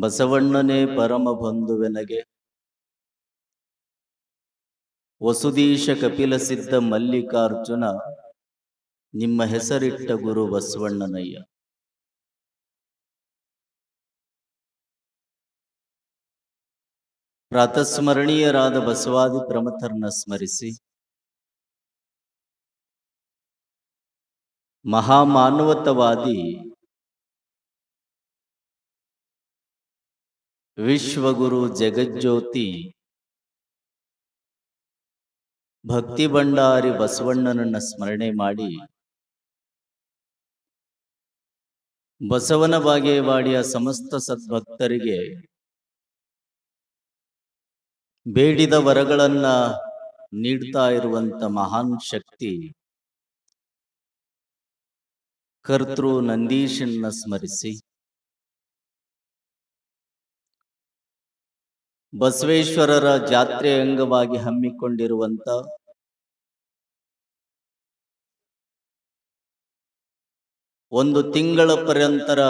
ಬಸವಣ್ಣನೇ ಪರಮ ಬಂಧುವೆನಗೆ ವಸುದೀಶ ಕಪಿಲ ಸಿದ್ಧ ಮಲ್ಲಿಕಾರ್ಜುನ ನಿಮ್ಮ ಹೆಸರಿಟ್ಟ ಗುರು ಬಸವಣ್ಣನಯ್ಯ. ಪ್ರಾತಸ್ಮರಣೀಯರಾದ ಬಸವಾದಿ ಪ್ರಮಥರನ್ನ ಸ್ಮರಿಸಿ ಮಹಾಮಾನವತವಾದಿ ವಿಶ್ವಗುರು ಜಗಜ್ಯೋತಿ ಭಕ್ತಿ ಭಂಡಾರಿ ಬಸವಣ್ಣನನ್ನ ಸ್ಮರಣೆ ಮಾಡಿ ಬಸವನ ಬಾಗೇವಾಡಿಯ ಸಮಸ್ತ ಸದ್ಭಕ್ತರಿಗೆ ಬೇಡಿದ ವರಗಳನ್ನ ನೀಡ್ತಾ ಇರುವಂತ ಮಹಾನ್ ಶಕ್ತಿ ಕರ್ತೃ ನಂದೀಶನ್ನ ಸ್ಮರಿಸಿ ಬಸವೇಶ್ವರರ ಜಾತ್ರೆ ಅಂಗವಾಗಿ ಹಮ್ಮಿಕೊಂಡಿರುವಂತ ಒಂದು ತಿಂಗಳ ಪರ್ಯಂತರ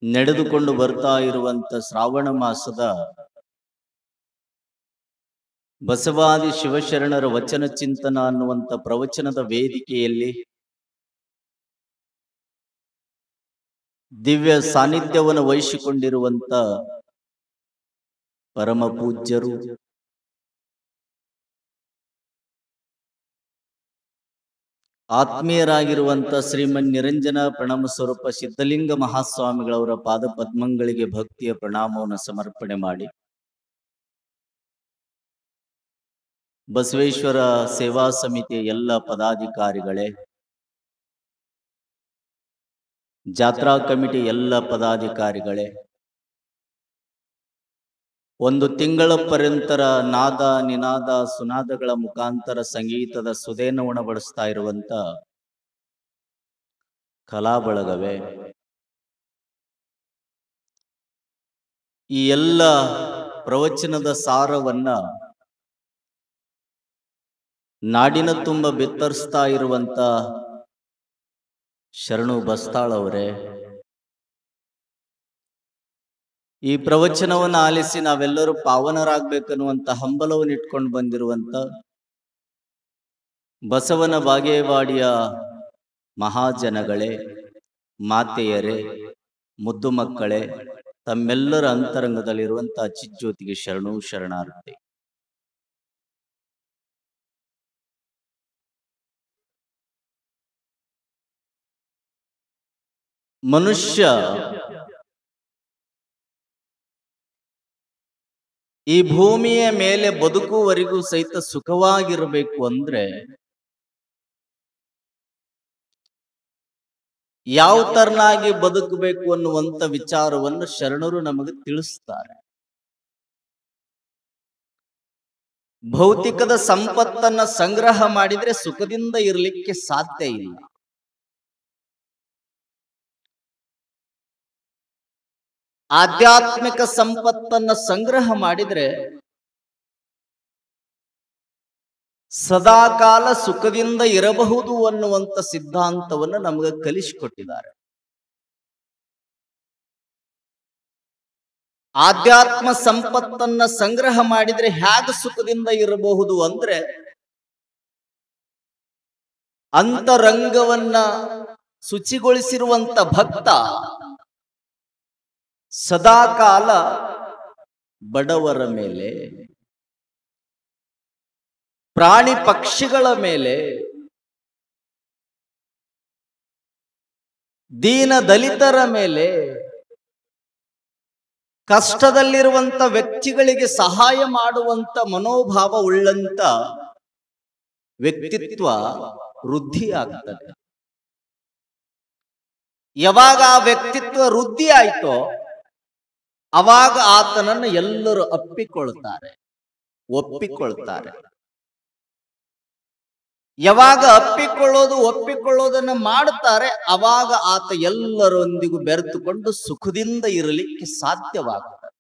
ನಡೆದುಕೊಂಡು ಬರ್ತಾ ಇರುವಂತ ಶ್ರಾವಣ ಮಾಸದ ಬಸವಾದಿ ಶಿವಶರಣರ ವಚನ ಚಿಂತನ ಅನ್ನುವಂಥ ಪ್ರವಚನದ ವೇದಿಕೆಯಲ್ಲಿ ದಿವ್ಯ ಸಾನ್ನಿಧ್ಯವನ್ನು ವಹಿಸಿಕೊಂಡಿರುವಂತ ಪರಮ ಪೂಜ್ಯರು ಆತ್ಮೀಯರಾಗಿರುವಂತ ಶ್ರೀಮನ್ ನಿರಂಜನ ಪ್ರಣಮ ಸ್ವರೂಪ ಸಿದ್ಧಲಿಂಗ ಮಹಾಸ್ವಾಮಿಗಳವರ ಪಾದ ಪದ್ಮಗಳಿಗೆ ಭಕ್ತಿಯ ಪ್ರಣಾಮವನ್ನು ಸಮರ್ಪಣೆ ಮಾಡಿ ಬಸವೇಶ್ವರ ಸೇವಾ ಸಮಿತಿಯ ಎಲ್ಲ ಪದಾಧಿಕಾರಿಗಳೇ, ಜಾತ್ರಾ ಕಮಿಟಿ ಎಲ್ಲ ಪದಾಧಿಕಾರಿಗಳೇ, ಒಂದು ತಿಂಗಳ ಪರ್ಯಂತರ ನಾದ ನಿನಾದ ಸುನಾದಗಳ ಮುಖಾಂತರ ಸಂಗೀತದ ಸುದೇನ ಉಣಬಡಿಸ್ತಾ ಇರುವಂತ ಕಲಾ ಬಳಗವೇ, ಈ ಎಲ್ಲ ಪ್ರವಚನದ ಸಾರವನ್ನ ನಾಡಿನ ತುಂಬ ಬಿತ್ತರಿಸ್ತಾ ಇರುವಂತ ಶರಣು ಬಸ್ತಾಳವರೇ, ಈ ಪ್ರವಚನವನ್ನು ಆಲಿಸಿ ನಾವೆಲ್ಲರೂ ಪಾವನರಾಗಬೇಕನ್ನುವಂತ ಹಂಬಲವನ್ನು ಇಟ್ಕೊಂಡು ಬಂದಿರುವಂತ ಬಸವನ ಬಾಗೇವಾಡಿಯ ಮಹಾಜನಗಳೇ, ಮಾತೆಯರೇ, ಮುದ್ದು ಮಕ್ಕಳೇ, ತಮ್ಮೆಲ್ಲರ ಅಂತರಂಗದಲ್ಲಿರುವಂತಹ ಚಿಜ್ಯೋತಿಗೆ ಶರಣು ಶರಣಾರ್ಥಿ. ಮನುಷ್ಯ ಈ ಭೂಮಿಯ ಮೇಲೆ ಬದುಕುವವರೆಗೂ ಸಹಿತ ಸುಖವಾಗಿರಬೇಕು ಅಂದ್ರೆ ಯಾವ ತರನಾಗಿ ಬದುಕಬೇಕು ಅನ್ನುವಂತ ವಿಚಾರವನ್ನು ಶರಣರು ನಮಗೆ ತಿಳಿಸ್ತಾರೆ. ಭೌತಿಕದ ಸಂಪತ್ತನ್ನ ಸಂಗ್ರಹ ಮಾಡಿದ್ರೆ ಸುಖದಿಂದ ಇರಲಿಕ್ಕೆ ಸಾಧ್ಯ ಇಲ್ಲ. ಆಧ್ಯಾತ್ಮಿಕ ಸಂಪತ್ತನ್ನ ಸಂಗ್ರಹ ಮಾಡಿದ್ರೆ ಸದಾಕಾಲ ಸುಖದಿಂದ ಇರಬಹುದು ಅನ್ನುವಂಥ ಸಿದ್ಧಾಂತವನ್ನು ನಮಗೆ ಕಲಿಸಿಕೊಟ್ಟಿದ್ದಾರೆ. ಆಧ್ಯಾತ್ಮ ಸಂಪತ್ತನ್ನ ಸಂಗ್ರಹ ಮಾಡಿದ್ರೆ ಹೇಗೆ ಸುಖದಿಂದ ಇರಬಹುದು ಅಂದ್ರೆ ಅಂತರಂಗವನ್ನ ಶುಚಿಗೊಳಿಸಿರುವಂತ ಭಕ್ತ ಸದಾಕಾಲ ಬಡವರ ಮೇಲೆ, ಪ್ರಾಣಿ ಪಕ್ಷಿಗಳ ಮೇಲೆ, ದೀನ ದಲಿತರ ಮೇಲೆ, ಕಷ್ಟದಲ್ಲಿರುವಂತ ವ್ಯಕ್ತಿಗಳಿಗೆ ಸಹಾಯ ಮಾಡುವಂತ ಮನೋಭಾವ ಉಳ್ಳಂತ ವ್ಯಕ್ತಿತ್ವ ವೃದ್ಧಿಯಾಗ್ತದೆ. ಯಾವಾಗ ಆ ವ್ಯಕ್ತಿತ್ವ ವೃದ್ಧಿ ಆಯ್ತೋ ಅವಾಗ ಆತನನ್ನು ಎಲ್ಲರೂ ಒಪ್ಪಿಕೊಳ್ತಾರೆ. ಯಾವಾಗ ಒಪ್ಪಿಕೊಳ್ಳೋದನ್ನು ಮಾಡುತ್ತಾರೆ ಅವಾಗ ಆತ ಎಲ್ಲರೊಂದಿಗೂ ಬೆರೆತುಕೊಂಡು ಸುಖದಿಂದ ಇರಲಿಕ್ಕೆ ಸಾಧ್ಯವಾಗುತ್ತದೆ.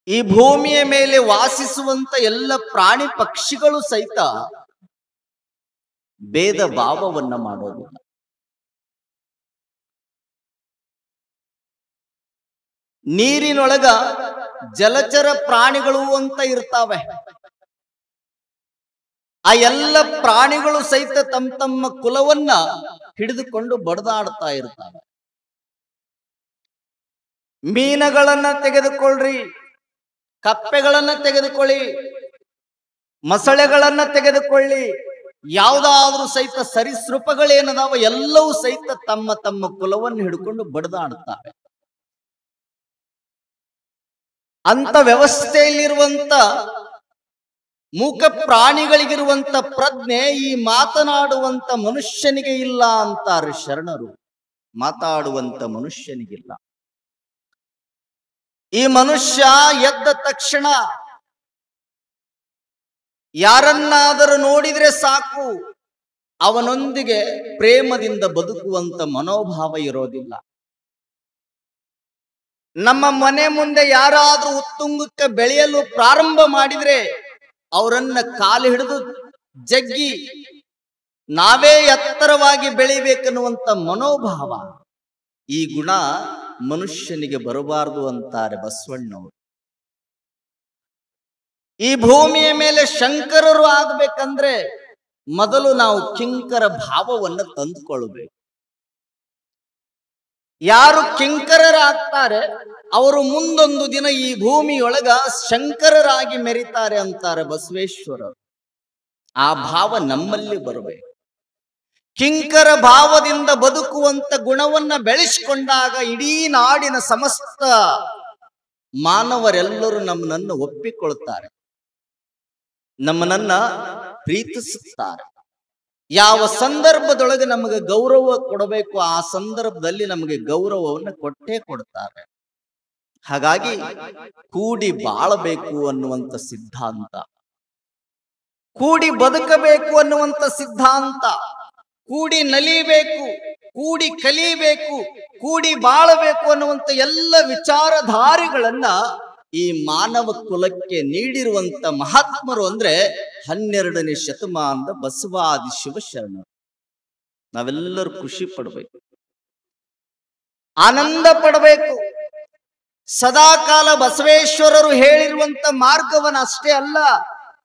ಈ ಭೂಮಿಯ ಮೇಲೆ ವಾಸಿಸುವಂತ ಎಲ್ಲ ಪ್ರಾಣಿ ಪಕ್ಷಿಗಳು ಸಹಿತ ಭೇದ ಭಾವವನ್ನ ಮಾಡೋದಿಲ್ಲ. ನೀರಿನೊಳಗ ಜಲಚರ ಪ್ರಾಣಿಗಳು ಅಂತ ಇರ್ತಾವೆ. ಆ ಎಲ್ಲ ಪ್ರಾಣಿಗಳು ಸಹಿತ ತಮ್ಮ ತಮ್ಮ ಕುಲವನ್ನ ಹಿಡಿದುಕೊಂಡು ಬಡದಾಡ್ತಾ ಇರ್ತಾವೆ. ಮೀನುಗಳನ್ನ ತೆಗೆದುಕೊಳ್ಳ್ರಿ, ಕಪ್ಪೆಗಳನ್ನ ತೆಗೆದುಕೊಳ್ಳಿ, ಮೊಸಳೆಗಳನ್ನ ತೆಗೆದುಕೊಳ್ಳಿ, ಯಾವುದಾದ್ರೂ ಸಹಿತ ಸರೀಸೃಪಗಳೇನದಾವ ಎಲ್ಲವೂ ಸಹಿತ ತಮ್ಮ ತಮ್ಮ ಕುಲವನ್ನು ಹಿಡ್ಕೊಂಡು ಬಡದಾಡ್ತಾವೆ. ಅಂತ ವ್ಯವಸ್ಥೆಯಲ್ಲಿರುವಂತ ಮೂಕ ಪ್ರಾಣಿಗಳಿಗಿರುವಂತ ಪ್ರಜ್ಞೆ ಈ ಮಾತನಾಡುವಂತ ಮನುಷ್ಯನಿಗೆ ಇಲ್ಲ ಅಂತಾರೆ ಶರಣರು. ಮಾತಾಡುವಂತ ಮನುಷ್ಯನಿಗಿಲ್ಲ. ಈ ಮನುಷ್ಯ ಎದ್ದ ತಕ್ಷಣ ಯಾರನ್ನಾದರೂ ನೋಡಿದ್ರೆ ಸಾಕು, ಅವನೊಂದಿಗೆ ಪ್ರೇಮದಿಂದ ಬದುಕುವಂತ ಮನೋಭಾವ ಇರೋದಿಲ್ಲ. ನಮ್ಮ ಮನೆ ಮುಂದೆ ಯಾರಾದ್ರೂ ಉತ್ತುಂಗಕ್ಕೆ ಬೆಳೆಯಲು ಪ್ರಾರಂಭ ಮಾಡಿದ್ರೆ ಅವರನ್ನ ಕಾಲು ಹಿಡಿದು ಜಗ್ಗಿ ನಾವೇ ಎತ್ತರವಾಗಿ ಬೆಳಿಬೇಕನ್ನುವಂತ ಮನೋಭಾವ, ಈ ಗುಣ ಮನುಷ್ಯನಿಗೆ ಬರಬಾರದು ಅಂತಾರೆ ಬಸವಣ್ಣವರು. ಈ ಭೂಮಿಯ ಮೇಲೆ ಶಂಕರರು ಆಗ್ಬೇಕಂದ್ರೆ ಮೊದಲು ನಾವು ಕಿಂಕರ ಭಾವವನ್ನು ತಂದುಕೊಳ್ಳಬೇಕು. ಯಾರು ಕಿಂಕರರಾಗ್ತಾರೆ ಅವರು ಮುಂದೊಂದು ದಿನ ಈ ಭೂಮಿಯೊಳಗ ಶಂಕರರಾಗಿ ಮೆರಿತಾರೆ ಅಂತಾರೆ ಬಸವೇಶ್ವರರು. ಆ ಭಾವ ನಮ್ಮಲ್ಲಿ ಬರಬೇಕು. ಕಿಂಕರ ಭಾವದಿಂದ ಬದುಕುವಂತ ಗುಣವನ್ನ ಬೆಳೆಸಿಕೊಂಡಾಗ ಇಡೀ ನಾಡಿನ ಸಮಸ್ತ ಮಾನವರೆಲ್ಲರೂ ನಮ್ಮನನ್ನು ಒಪ್ಪಿಕೊಳ್ತಾರೆ, ನಮ್ಮನನ್ನ ಪ್ರೀತಿಸುತ್ತಾರೆ. ಯಾವ ಸಂದರ್ಭದೊಳಗೆ ನಮಗೆ ಗೌರವ ಕೊಡಬೇಕು ಆ ಸಂದರ್ಭದಲ್ಲಿ ನಮಗೆ ಗೌರವವನ್ನು ಕೊಟ್ಟೇ ಕೊಡ್ತಾರೆ. ಹಾಗಾಗಿ ಕೂಡಿ ಬಾಳಬೇಕು ಅನ್ನುವಂಥ ಸಿದ್ಧಾಂತ, ಕೂಡಿ ಬದುಕಬೇಕು ಅನ್ನುವಂಥ ಸಿದ್ಧಾಂತ, ಕೂಡಿ ನಲಿಬೇಕು, ಕೂಡಿ ಕಲಿಬೇಕು, ಕೂಡಿ ಬಾಳಬೇಕು ಅನ್ನುವಂಥ ಎಲ್ಲ ವಿಚಾರಧಾರೆಗಳನ್ನ ಈ ಮಾನವ ಕುಲಕ್ಕೆ ನೀಡಿರುವಂತ ಮಹಾತ್ಮರು ಅಂದ್ರೆ 12ನೇ ಶತಮಾನದ ಬಸವಾದಿ ಶಿವಶರಣರು. ನಾವೆಲ್ಲರೂ ಖುಷಿ ಪಡಬೇಕು, ಆನಂದ ಪಡಬೇಕು. ಸದಾಕಾಲ ಬಸವೇಶ್ವರರು ಹೇಳಿರುವಂತ ಮಾರ್ಗವನ್ನ ಅಷ್ಟೇ ಅಲ್ಲ,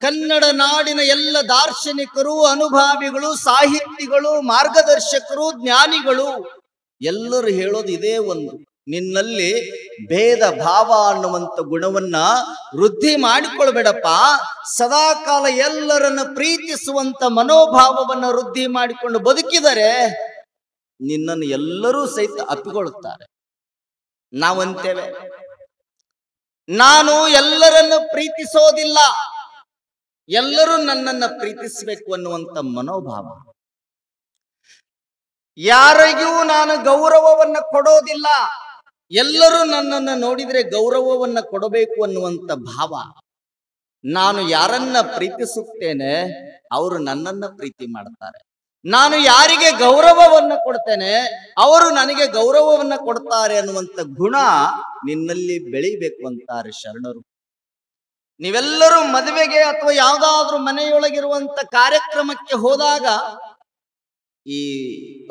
ಕನ್ನಡ ನಾಡಿನ ಎಲ್ಲ ದಾರ್ಶನಿಕರು, ಅನುಭಾವಿಗಳು, ಸಾಹಿತಿಗಳು, ಮಾರ್ಗದರ್ಶಕರು, ಜ್ಞಾನಿಗಳು ಎಲ್ಲರೂ ಹೇಳೋದು ಇದೇ ಒಂದು: ನಿನ್ನಲ್ಲಿ ಭೇದ ಭಾವ ಅನ್ನುವಂಥ ಗುಣವನ್ನ ವೃದ್ಧಿ ಮಾಡಿಕೊಳ್ಬೇಡಪ್ಪ. ಸದಾಕಾಲ ಎಲ್ಲರನ್ನ ಪ್ರೀತಿಸುವಂತ ಮನೋಭಾವವನ್ನ ವೃದ್ಧಿ ಮಾಡಿಕೊಂಡು ಬದುಕಿದರೆ ನಿನ್ನನ್ನು ಎಲ್ಲರೂ ಸಹಿತ ಅಪ್ಪಿಕೊಳ್ಳುತ್ತಾರೆ. ನಾವಂತೇವೆ, ನಾನು ಎಲ್ಲರನ್ನು ಪ್ರೀತಿಸೋದಿಲ್ಲ, ಎಲ್ಲರೂ ನನ್ನನ್ನ ಪ್ರೀತಿಸಬೇಕು ಅನ್ನುವಂಥ ಮನೋಭಾವ. ಯಾರಿಗೂ ನಾನು ಗೌರವವನ್ನ ಕೊಡೋದಿಲ್ಲ, ಎಲ್ಲರೂ ನನ್ನನ್ನು ನೋಡಿದ್ರೆ ಗೌರವವನ್ನ ಕೊಡಬೇಕು ಅನ್ನುವಂಥ ಭಾವ. ನಾನು ಯಾರನ್ನ ಪ್ರೀತಿಸುತ್ತೇನೆ ಅವರು ನನ್ನನ್ನ ಪ್ರೀತಿ ಮಾಡ್ತಾರೆ. ನಾನು ಯಾರಿಗೆ ಗೌರವವನ್ನ ಕೊಡ್ತೇನೆ ಅವರು ನನಗೆ ಗೌರವವನ್ನ ಕೊಡ್ತಾರೆ ಅನ್ನುವಂಥ ಗುಣ ನಿನ್ನಲ್ಲಿ ಬೆಳಿಬೇಕು ಅಂತಾರೆ ಶರಣರು. ನೀವೆಲ್ಲರೂ ಮದುವೆಗೆ ಅಥವಾ ಯಾವ್ದಾದ್ರೂ ಮನೆಯೊಳಗಿರುವಂತ ಕಾರ್ಯಕ್ರಮಕ್ಕೆ ಹೋದಾಗ ಈ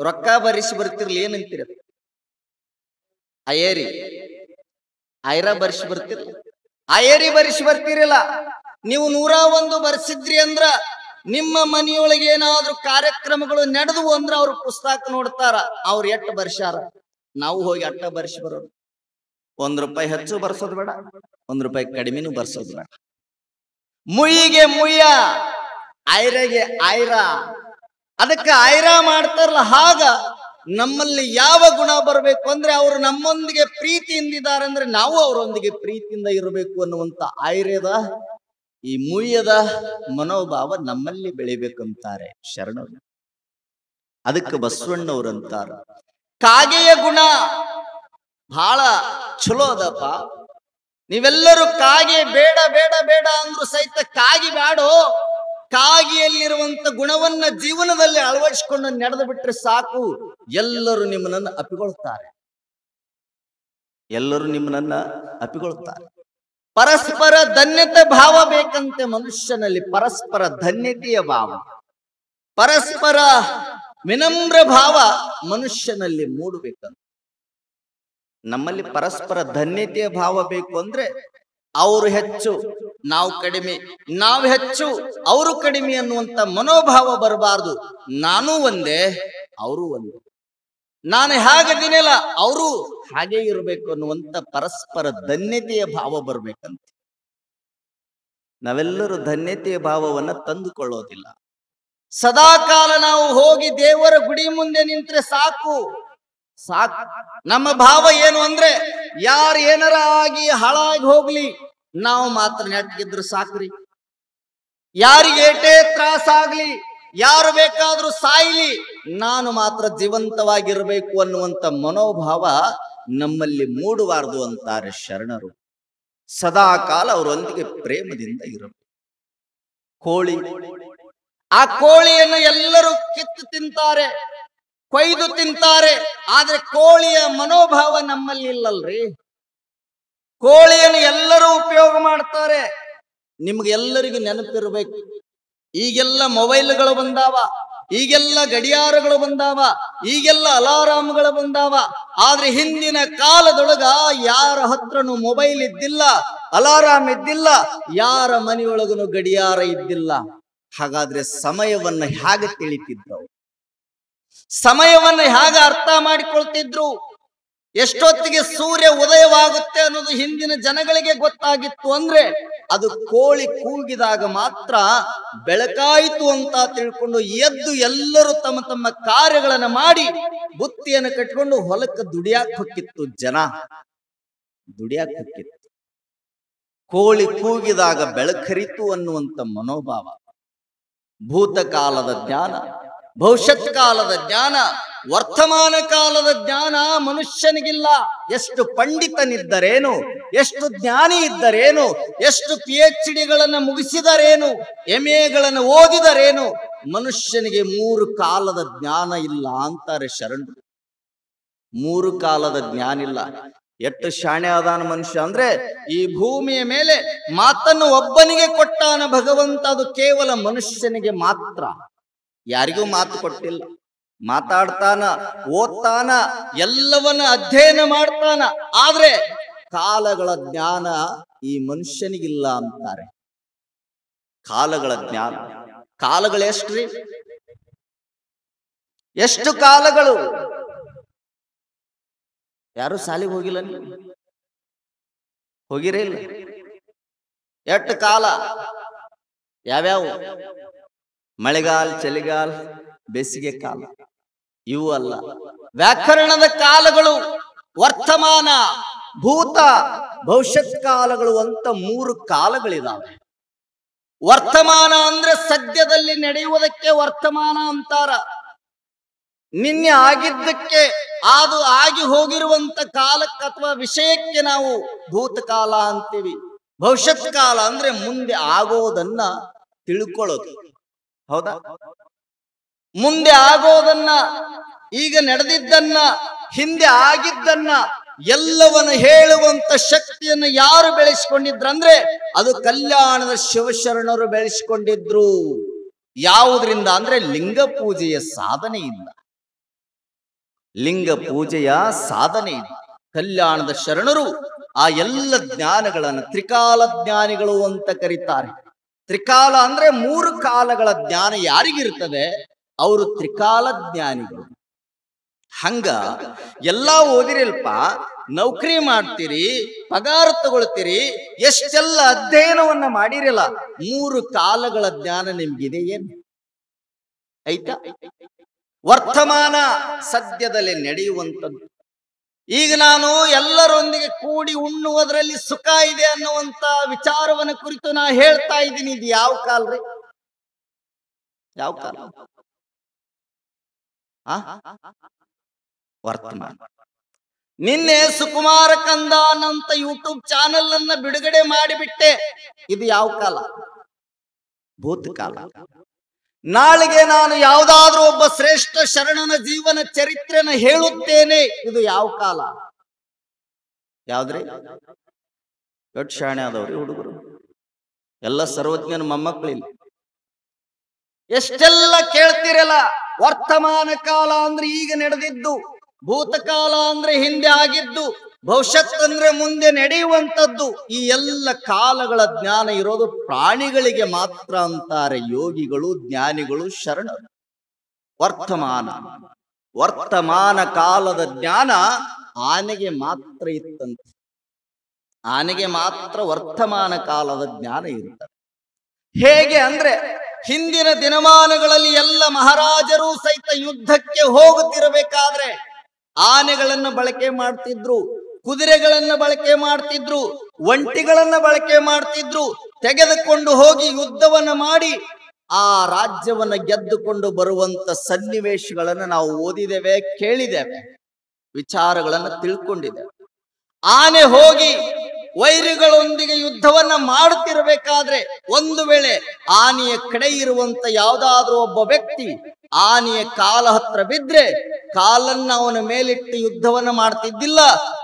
ರೊಕ್ಕ ಬರಿಸಿ ಬರ್ತಿರ್ಲಿ, ಏನಂತೀರ? ಅಯ್ಯರಿ ಐರ ಬರ್ಸಿ ಬರ್ತಿರ್ಲಿ, ಅಯ್ಯರಿ ಬರಿಸಿ ಬರ್ತಿರಲ್ಲ. ನೀವು 101 ಬರ್ಸಿದ್ರಿ ಅಂದ್ರ ನಿಮ್ಮ ಮನೆಯೊಳಗೆ ಏನಾದ್ರೂ ಕಾರ್ಯಕ್ರಮಗಳು ನಡೆದವು ಅಂದ್ರ ಅವ್ರ ಪುಸ್ತಕ ನೋಡ್ತಾರ, ಅವ್ರು ಎಟ್ಟು ಬರ್ಸ್ಯಾರ. ನಾವು ಹೋಗಿ ಅಟ್ಟ ಬರ್ಸಿ ಬರೋದು. ₹1 ಹೆಚ್ಚು ಬರ್ಸೋದು ಬೇಡ, ₹1 ಕಡಿಮೆನೂ ಬರ್ಸೋದು ಬೇಡ. ಮುಯ್ಯಿಗೆ ಮುಯ್ಯ, ಐರಗೆ ಐರ, ಅದಕ್ಕೆ ಐರ ಮಾಡ್ತಾರಲ್ಲ. ಹಾಗ ನಮ್ಮಲ್ಲಿ ಯಾವ ಗುಣ ಬರಬೇಕು ಅಂದ್ರೆ ಅವರು ನಮ್ಮೊಂದಿಗೆ ಪ್ರೀತಿಯಿಂದಿದ್ದಾರೆ ಅಂದ್ರೆ ನಾವು ಅವರೊಂದಿಗೆ ಪ್ರೀತಿಯಿಂದ ಇರಬೇಕು ಅನ್ನುವಂತ ಐರ್ಯದ, ಈ ಮುಯ್ಯದ ಮನೋಭಾವ ನಮ್ಮಲ್ಲಿ ಬೆಳಿಬೇಕಂತಾರೆ ಶರಣರು. ಅದಕ್ಕೆ ಬಸವಣ್ಣವ್ರಂತಾರ ಕಾಗೆಯ ಗುಣ ಬಹಳ ಚಲೋ ಅದಪ್ಪ. ನೀವೆಲ್ಲರೂ ಕಾಗೆ ಬೇಡ ಬೇಡ ಬೇಡ ಅಂದ್ರು ಸಹಿತ ಕಾಗಿ ಬೇಡೋ, ಕಾಗಿಯಲ್ಲಿರುವಂತ ಗುಣವನ್ನ ಜೀವನದಲ್ಲಿ ಅಳವಡಿಸಿಕೊಂಡು ನಡೆದು ಬಿಟ್ರೆ ಸಾಕು, ಎಲ್ಲರೂ ನಿಮ್ಮನ್ನ ಅಪ್ಪಿಕೊಳ್ತಾರೆ, ಎಲ್ಲರೂ ನಿಮ್ಮನ್ನ ಅಪ್ಪಿಕೊಳ್ತಾರೆ. ಪರಸ್ಪರ ಧನ್ಯತೆ ಭಾವ ಬೇಕಂತೆ ಮನುಷ್ಯನಲ್ಲಿ, ಪರಸ್ಪರ ಧನ್ಯತೆಯ ಭಾವ, ಪರಸ್ಪರ ವಿನಮ್ರ ಭಾವ ಮನುಷ್ಯನಲ್ಲಿ ಮೂಡಬೇಕಂತ. ನಮ್ಮಲ್ಲಿ ಪರಸ್ಪರ ಧನ್ಯತೆಯ ಭಾವ ಬೇಕು ಅಂದ್ರೆ ಅವರು ಹೆಚ್ಚು ನಾವು ಕಡಿಮೆ, ನಾವು ಹೆಚ್ಚು ಅವರು ಕಡಿಮೆ ಅನ್ನುವಂತ ಮನೋಭಾವ ಬರಬಾರದು. ನಾನು ಒಂದೇ ಅವರು ಒಂದೇ, ನಾನು ಹೇಗಿದ್ದೀನಲ್ಲ ಅವರು ಹಾಗೆ ಇರಬೇಕು ಅನ್ನುವಂತ ಪರಸ್ಪರ ಧನ್ಯತೆಯ ಭಾವ ಬರ್ಬೇಕಂತ. ನಾವೆಲ್ಲರೂ ಧನ್ಯತೆಯ ಭಾವವನ್ನ ತಂದುಕೊಳ್ಳೋದಿಲ್ಲ. ಸದಾಕಾಲ ನಾವು ಹೋಗಿ ದೇವರ ಗುಡಿ ಮುಂದೆ ನಿಂತ್ರೆ ಸಾಕು ಸಾಕು. ನಮ್ಮ ಭಾವ ಏನು ಅಂದ್ರೆ ಯಾರು ಏನಾರ ಆಗಿ ಹಾಳಾಗಿ ಹೋಗ್ಲಿ, ನಾವು ಮಾತ್ರ ನೆಟ್ಟಿದ್ರು ಸಾಕ್ರಿ. ಯಾರಿಗೆ ಏಟೇ ತ್ರಾಸ ಆಗ್ಲಿ, ಯಾರು ಬೇಕಾದ್ರೂ ಸಾಯ್ಲಿ, ನಾನು ಮಾತ್ರ ಜೀವಂತವಾಗಿರ್ಬೇಕು ಅನ್ನುವಂತ ಮನೋಭಾವ ನಮ್ಮಲ್ಲಿ ಮೂಡಬಾರದು ಅಂತಾರೆ ಶರಣರು. ಸದಾ ಕಾಲ ಅವರೊಂದಿಗೆ ಪ್ರೇಮದಿಂದ ಇರಬೇಕು. ಕೋಳಿ, ಆ ಕೋಳಿಯನ್ನು ಎಲ್ಲರೂ ಕಿತ್ತು ತಿಂತಾರೆ, ಕೊಯ್ದು ತಿಂತಾರೆ. ಆದ್ರೆ ಕೋಳಿಯ ಮನೋಭಾವ ನಮ್ಮಲ್ಲಿ ಇಲ್ಲಲ್ರಿ. ಕೋಳಿಯನ್ನು ಎಲ್ಲರೂ ಉಪಯೋಗ ಮಾಡ್ತಾರೆ. ನಿಮ್ಗೆ ಎಲ್ಲರಿಗೂ ನೆನಪಿರ್ಬೇಕು, ಈಗೆಲ್ಲ ಮೊಬೈಲ್ಗಳು ಬಂದಾವ, ಈಗೆಲ್ಲ ಗಡಿಯಾರಗಳು ಬಂದಾವ, ಈಗೆಲ್ಲ ಅಲಾರಾಮ್ಗಳು ಬಂದಾವ. ಆದ್ರೆ ಹಿಂದಿನ ಕಾಲದೊಳಗ ಯಾರ ಹತ್ರನು ಮೊಬೈಲ್ ಇದ್ದಿಲ್ಲ, ಅಲಾರಾಮ್ ಇದ್ದಿಲ್ಲ, ಯಾರ ಮನೆಯೊಳಗನು ಗಡಿಯಾರ ಇದ್ದಿಲ್ಲ. ಹಾಗಾದ್ರೆ ಸಮಯವನ್ನ ಹೇಗೆ ತಿಳಿತಿದ್ರು, ಸಮಯವನ್ನ ಹೇಗೆ ಅರ್ಥ ಮಾಡಿಕೊಳ್ತಿದ್ರು, ಎಷ್ಟೊತ್ತಿಗೆ ಸೂರ್ಯ ಉದಯವಾಗುತ್ತೆ ಅನ್ನೋದು ಹಿಂದಿನ ಜನಗಳಿಗೆ ಗೊತ್ತಾಗಿತ್ತು ಅಂದ್ರೆ ಅದು ಕೋಳಿ ಕೂಗಿದಾಗ ಮಾತ್ರ ಬೆಳಕಾಯಿತು ಅಂತ ತಿಳ್ಕೊಂಡು ಎದ್ದು ಎಲ್ಲರೂ ತಮ್ಮ ತಮ್ಮ ಕಾರ್ಯಗಳನ್ನ ಮಾಡಿ ಬುತ್ತಿಯನ್ನು ಕಟ್ಕೊಂಡು ಹೊಲಕ್ಕೆ ದುಡಿಯಾಕ್ ಹೊಕ್ಕಿತ್ತು. ಜನ ದುಡಿಯಾಕ್ ಹೊಕ್ಕಿತ್ತು. ಕೋಳಿ ಕೂಗಿದಾಗ ಬೆಳಕರಿತು ಅನ್ನುವಂತ ಮನೋಭಾವ. ಭೂತಕಾಲದ ಜ್ಞಾನ, ಭವಿಷ್ಯತ್ ಕಾಲದ ಜ್ಞಾನ, ವರ್ತಮಾನ ಕಾಲದ ಜ್ಞಾನ ಮನುಷ್ಯನಿಗಿಲ್ಲ. ಎಷ್ಟು ಪಂಡಿತನಿದ್ದರೇನು, ಎಷ್ಟು ಜ್ಞಾನಿ ಇದ್ದರೇನು, ಎಷ್ಟು PhD ಮುಗಿಸಿದರೇನು, MA ಓದಿದರೇನು, ಮನುಷ್ಯನಿಗೆ 3 ಕಾಲದ ಜ್ಞಾನ ಇಲ್ಲ ಅಂತಾರೆ ಶರಣರು. 3 ಕಾಲದ ಜ್ಞಾನ ಇಲ್ಲ. ಎಷ್ಟು ಶಾಣೆ ಆದಾನ ಮನುಷ್ಯ ಅಂದ್ರೆ ಈ ಭೂಮಿಯ ಮೇಲೆ ಮಾತನ್ನು ಒಬ್ಬನಿಗೆ ಕೊಟ್ಟಾನ ಭಗವಂತ. ಅದು ಕೇವಲ ಮನುಷ್ಯನಿಗೆ ಮಾತ್ರ, ಯಾರಿಗೂ ಮಾತು ಕೊಟ್ಟಿಲ್ಲ. ಮಾತಾಡ್ತಾನ, ಓದ್ತಾನ, ಎಲ್ಲವನ್ನ ಅಧ್ಯಯನ ಮಾಡ್ತಾನ. ಆದ್ರೆ ಕಾಲಗಳ ಜ್ಞಾನ ಈ ಮನುಷ್ಯನಿಗಿಲ್ಲ ಅಂತಾರೆ. ಕಾಲಗಳ ಜ್ಞಾನ, ಕಾಲಗಳು ಎಷ್ಟ್ರಿ? ಎಷ್ಟು ಕಾಲಗಳು? ಯಾರು ಸಾಲಿಗೆ ಹೋಗಿಲ್ಲ? ನೀವು ಹೋಗಿರೇ ಇಲ್ಲ? ಎಷ್ಟು ಕಾಲ? ಯಾವ್ಯಾವು? ಮಳೆಗಾಲ, ಚಳಿಗಾಲ, ಬೇಸಿಗೆ ಕಾಲ, ಇವು ಅಲ್ಲ. ವ್ಯಾಕರಣದ ಕಾಲಗಳು, ವರ್ತಮಾನ, ಭೂತ, ಭವಿಷ್ಯತ್ ಕಾಲಗಳು ಅಂತ 3 ಕಾಲಗಳಿದಾವೆ. ವರ್ತಮಾನ ಅಂದ್ರೆ ಸದ್ಯದಲ್ಲಿ ನಡೆಯುವುದಕ್ಕೆ ವರ್ತಮಾನ ಅಂತಾರ. ನಿನ್ನೆ ಆಗಿದ್ದಕ್ಕೆ, ಅದು ಆಗಿ ಹೋಗಿರುವಂತ ಕಾಲಕ್ಕೆ ಅಥವಾ ವಿಷಯಕ್ಕೆ ನಾವು ಭೂತಕಾಲ ಅಂತೀವಿ. ಭವಿಷ್ಯತ್ ಕಾಲ ಅಂದ್ರೆ ಮುಂದೆ ಆಗೋದನ್ನ ತಿಳ್ಕೊಳ್ಳೋದು. ಹೌದಾ? ಮುಂದೆ ಆಗೋದನ್ನ, ಈಗ ನಡೆದಿದ್ದನ್ನ, ಹಿಂದೆ ಆಗಿದ್ದನ್ನ ಎಲ್ಲವನ್ನ ಹೇಳುವಂತ ಶಕ್ತಿಯನ್ನು ಯಾರು ಬೆಳೆಸಿಕೊಂಡಿದ್ರಂದ್ರೆ ಅದು ಕಲ್ಯಾಣದ ಶಿವಶರಣರು ಬೆಳೆಸಿಕೊಂಡಿದ್ರು. ಯಾವುದರಿಂದ ಅಂದ್ರೆ ಲಿಂಗ ಪೂಜೆಯ ಸಾಧನೆಯಿಂದ. ಲಿಂಗ ಪೂಜೆಯ ಸಾಧನೆಯಿಂದ ಕಲ್ಯಾಣದ ಶರಣರು ಆ ಎಲ್ಲ ಜ್ಞಾನಗಳನ್ನು ತ್ರಿಕಾಲ ಜ್ಞಾನಿಗಳು ಅಂತ ಕರೀತಾರೆ. ತ್ರಿಕಾಲ ಅಂದ್ರೆ 3 ಕಾಲಗಳ ಜ್ಞಾನ ಯಾರಿಗಿರ್ತದೆ ಅವರು ತ್ರಿಕಾಲ ಜ್ಞಾನಿಗಳು. ಹಂಗ ಎಲ್ಲಾ ಓದಿರಲ್ಪ, ನೌಕರಿ ಮಾಡ್ತೀರಿ, ಪಗಾರ ತಗೊಳ್ತೀರಿ, ಎಷ್ಟೆಲ್ಲ ಅಧ್ಯಯನವನ್ನ ಮಾಡಿರಲ್ಲ, 3 ಕಾಲಗಳ ಜ್ಞಾನ ನಿಮ್ಗಿದೆ ಏನು? ಆಯ್ತಾ? ವರ್ತಮಾನ ಸದ್ಯದಲ್ಲಿ ನಡೆಯುವಂಥದ್ದು. ಈಗ ನಾನು ಎಲ್ಲರೊಂದಿಗೆ ಕೂಡಿ ಉಣ್ಣುವುದರಲ್ಲಿ ಸುಖ ಇದೆ ಅನ್ನುವಂತ ವಿಚಾರವನ್ನ ಕುರಿತು ನಾ ಹೇಳ್ತಾ ಇದ್ದೀನಿ. ಇದು ಯಾವ ಕಾಲ್ರಿ? ಯಾವ ಕಾಲ? ವರ್ತಮಾನ. ನಿನ್ನೆ ಸುಕುಮಾರ ಕಂದ ಅನ್ನಂತ ಯೂಟ್ಯೂಬ್ ಚಾನೆಲ್ ಅನ್ನ ಬಿಡುಗಡೆ ಮಾಡಿಬಿಟ್ಟೆ. ಇದು ಯಾವ ಕಾಲ? ಭೂತಕಾಲ. ನಾಳೆಗೆ ನಾನು ಯಾವುದಾದ್ರೂ ಒಬ್ಬ ಶ್ರೇಷ್ಠ ಶರಣನ ಜೀವನ ಚರಿತ್ರೆನ ಹೇಳುತ್ತೇನೆ. ಇದು ಯಾವ ಕಾಲ? ಯಾವ್ದ್ರಿ? ದೊಡ್ಡ ಶಾಣೆ ಆದವ್ರಿ ಹುಡುಗರು, ಎಲ್ಲ ಸರ್ವಜ್ಞನ ಮೊಮ್ಮಕ್ಕಳಿಲ್ಲ. ಎಷ್ಟೆಲ್ಲ ಕೇಳ್ತಿರಲ್ಲ. ವರ್ತಮಾನ ಕಾಲ ಅಂದ್ರೆ ಈಗ ನಡೆದಿದ್ದು, ಭೂತಕಾಲ ಅಂದ್ರೆ ಹಿಂದೆ ಆಗಿದ್ದು, ಭವಿಷ್ಯತ್ ಅಂದ್ರೆ ಮುಂದೆ ನಡೆಯುವಂತದ್ದು. ಈ ಎಲ್ಲ ಕಾಲಗಳ ಜ್ಞಾನ ಇರೋದು ಪ್ರಾಣಿಗಳಿಗೆ ಮಾತ್ರ ಅಂತಾರೆ ಯೋಗಿಗಳು, ಜ್ಞಾನಿಗಳು, ಶರಣರು. ವರ್ತಮಾನ ಕಾಲದ ಜ್ಞಾನ ಆನೆಗೆ ಮಾತ್ರ ಇತ್ತಂತೆ. ಆನೆಗೆ ಮಾತ್ರ ವರ್ತಮಾನ ಕಾಲದ ಜ್ಞಾನ ಇರುತ್ತದೆ. ಹೇಗೆ ಅಂದ್ರೆ ಹಿಂದಿನ ದಿನಮಾನಗಳಲ್ಲಿ ಎಲ್ಲ ಮಹಾರಾಜರು ಸಹಿತ ಯುದ್ಧಕ್ಕೆ ಹೋಗುತ್ತಿರಬೇಕಾದ್ರೆ ಆನೆಗಳನ್ನ ಬಳಕೆ ಮಾಡ್ತಿದ್ರು, ಕುದುರೆಗಳನ್ನ ಬಳಕೆ ಮಾಡ್ತಿದ್ರು, ಒಂಟಿಗಳನ್ನ ಬಳಕೆ ಮಾಡ್ತಿದ್ರು. ತೆಗೆದುಕೊಂಡು ಹೋಗಿ ಯುದ್ಧವನ್ನ ಮಾಡಿ ಆ ರಾಜ್ಯವನ್ನ ಗೆದ್ದುಕೊಂಡು ಬರುವಂತ ಸನ್ನಿವೇಶಗಳನ್ನು ನಾವು ಓದಿದ್ದೇವೆ, ಕೇಳಿದ್ದೇವೆ, ವಿಚಾರಗಳನ್ನ ತಿಳ್ಕೊಂಡಿದ್ದೇವೆ. ಆನೆ ಹೋಗಿ ವೈರಿಗಳೊಂದಿಗೆ ಯುದ್ಧವನ್ನ ಮಾಡುತ್ತಿರಬೇಕಾದ್ರೆ ಒಂದು ವೇಳೆ ಆನೆಯ ಕಡೆ ಇರುವಂತ ಯಾವುದಾದ್ರೂ ಒಬ್ಬ ವ್ಯಕ್ತಿ ಆನೆಯ ಕಾಲ ಹತ್ರ ಬಿದ್ರೆ ಕಾಲನ್ನ ಅವನ ಮೇಲಿಟ್ಟು ಯುದ್ಧವನ್ನ ಮಾಡ್ತಿದ್ದಿಲ್ಲ.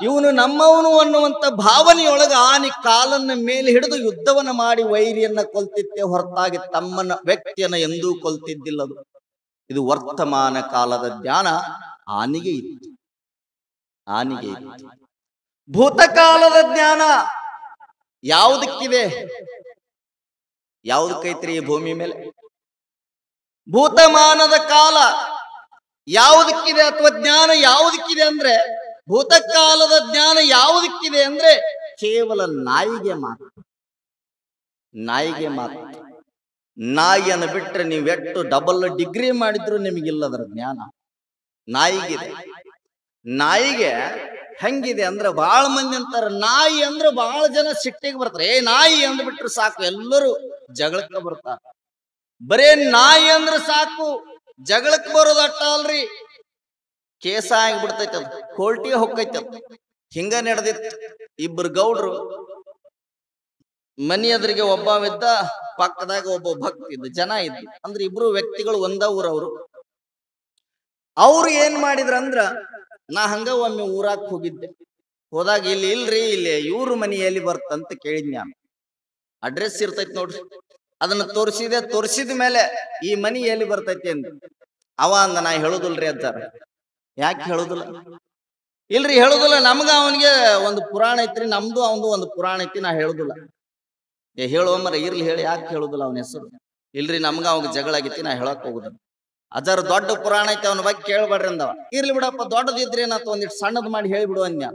ಇವನು ನಮ್ಮವನು ಅನ್ನುವಂತ ಭಾವನೆಯೊಳಗೆ ಆನೆ ಕಾಲನ್ನ ಮೇಲೆ ಹಿಡಿದು ಯುದ್ಧವನ್ನ ಮಾಡಿ ವೈರಿಯನ್ನ ಕೊಲ್ತಿತ್ತೆ ಹೊರತಾಗಿ ತಮ್ಮನ ವ್ಯಕ್ತಿಯನ್ನ ಎಂದೂ ಕೊಲ್ತಿದ್ದಿಲ್ಲ. ಇದು ವರ್ತಮಾನ ಕಾಲದ ಜ್ಞಾನ ಆನೆಗೆ ಇತ್ತು. ಭೂತಕಾಲದ ಜ್ಞಾನ ಯಾವುದಕ್ಕಿದೆ? ಯಾವುದಕ್ಕೈತ್ರಿ ಈ ಭೂಮಿ ಮೇಲೆ? ಭೂತಮಾನದ ಕಾಲ ಯಾವುದಕ್ಕಿದೆ ಅಥವಾ ಜ್ಞಾನ ಯಾವುದಕ್ಕಿದೆ ಅಂದ್ರೆ, ಭೂತಕಾಲದ ಜ್ಞಾನ ಯಾವುದಕ್ಕಿದೆ ಅಂದ್ರೆ ಕೇವಲ ನಾಯಿಗೆ ಮಾತ್ರ. ನಾಯಿಯನ್ನು ಬಿಟ್ರೆ ನೀವೆಟ್ಟು ಡಬಲ್ ಡಿಗ್ರಿ ಮಾಡಿದ್ರು ನಿಮಗಿಲ್ಲದರ ಜ್ಞಾನ. ನಾಯಿಗೆ ಹೆಂಗಿದೆ ಅಂದ್ರೆ, ಬಹಳ ಮಂದಿ ಅಂತಾರ ನಾಯಿ ಅಂದ್ರೆ ಬಹಳ ಜನ ಸಿಟ್ಟಿಗೆ ಬರ್ತಾರೆ. ನಾಯಿ ಅಂದ್ಬಿಟ್ರೆ ಸಾಕು ಎಲ್ಲರೂ ಜಗಳಕ್ಕೆ ಬರ್ತಾರ. ಬರೇ ನಾಯಿ ಅಂದ್ರೆ ಸಾಕು ಜಗಳಕ್ಕೆ ಬರೋದು ಅಟ್ಟ ಅಲ್ರಿ, ಕೇಸ ಆಗಿಬಿಡ್ತೈತೆ, ಅದು ಕೋರ್ಟಿಗೆ ಹೊಕ್ಕೈತೆ. ಹಿಂಗ ನಡೆದಿತ್ತು. ಇಬ್ಬರು ಗೌಡ್ರು ಮನಿ ಎದುರಿಗೆ ಒಬ್ಬವಿದ್ದ, ಪಕ್ಕದಾಗ ಒಬ್ಬ ಭಕ್ತ ಇದ್ದ, ಜನ ಇದ್ದು. ಅಂದ್ರೆ ಇಬ್ರು ವ್ಯಕ್ತಿಗಳು ಒಂದ ಊರವರು. ಅವ್ರು ಏನ್ ಮಾಡಿದ್ರಂದ್ರ, ನಾ ಹಂಗ ಒಮ್ಮೆ ಊರಾಕ್ ಹೋಗಿದ್ದೆ. ಹೋದಾಗ ಇಲ್ರಿ ಇವ್ರ ಮನಿ ಎಲ್ಲಿ ಬರ್ತಂತ ಕೇಳಿದ್ ನಾನು. ಅಡ್ರೆಸ್ ಇರ್ತೈತಿ ನೋಡ್ರಿ, ಅದನ್ನ ತೋರಿಸಿದ ಮೇಲೆ ಈ ಮನಿ ಎಲ್ಲಿ ಬರ್ತೈತಿ ಅಂತ ಅವ ಅಂದ, ನಾ ಹೇಳುದಿಲ್ರಿ ಅಂತಾರ. ಯಾಕೆ ಹೇಳುದಿಲ್ಲ? ಇಲ್ರಿ ಹೇಳುದಿಲ್ಲ, ನಮ್ಗ ಅವನಿಗೆ ಒಂದು ಪುರಾಣ ಐತ್ರಿ, ನಮ್ದು ಅವನು ಒಂದು ಪುರಾಣ ಐತಿ, ನಾ ಹೇಳುದಿಲ್ಲ. ಹೇಳುವ ಮರ ಇರ್ಲಿ ಹೇಳಿ, ಯಾಕೆ ಹೇಳುದಿಲ್ಲ ಅವನ ಹೆಸರು? ಇಲ್ರಿ ನಮ್ಗ ಅವಾಗ ಜಗಳ ಆಗೈತಿ, ನಾ ಹೇಳಕ್ ಹೋಗುದಿಲ್ಲ. ಅದರ ದೊಡ್ಡ ಪುರಾಣ ಐತಿ, ಅವನ ಬಗ್ಗೆ ಕೇಳ್ಬೇಡ್ರಿ ಅಂದವ. ಇರ್ಲಿ ಬಿಡಪ್ಪ, ದೊಡ್ಡದಿದ್ರಿ ಏನಾತ ಒಂದಿಟ್ಟು ಸಣ್ಣದ್ ಮಾಡಿ ಹೇಳಿಬಿಡು ಅಂದ್ಯ.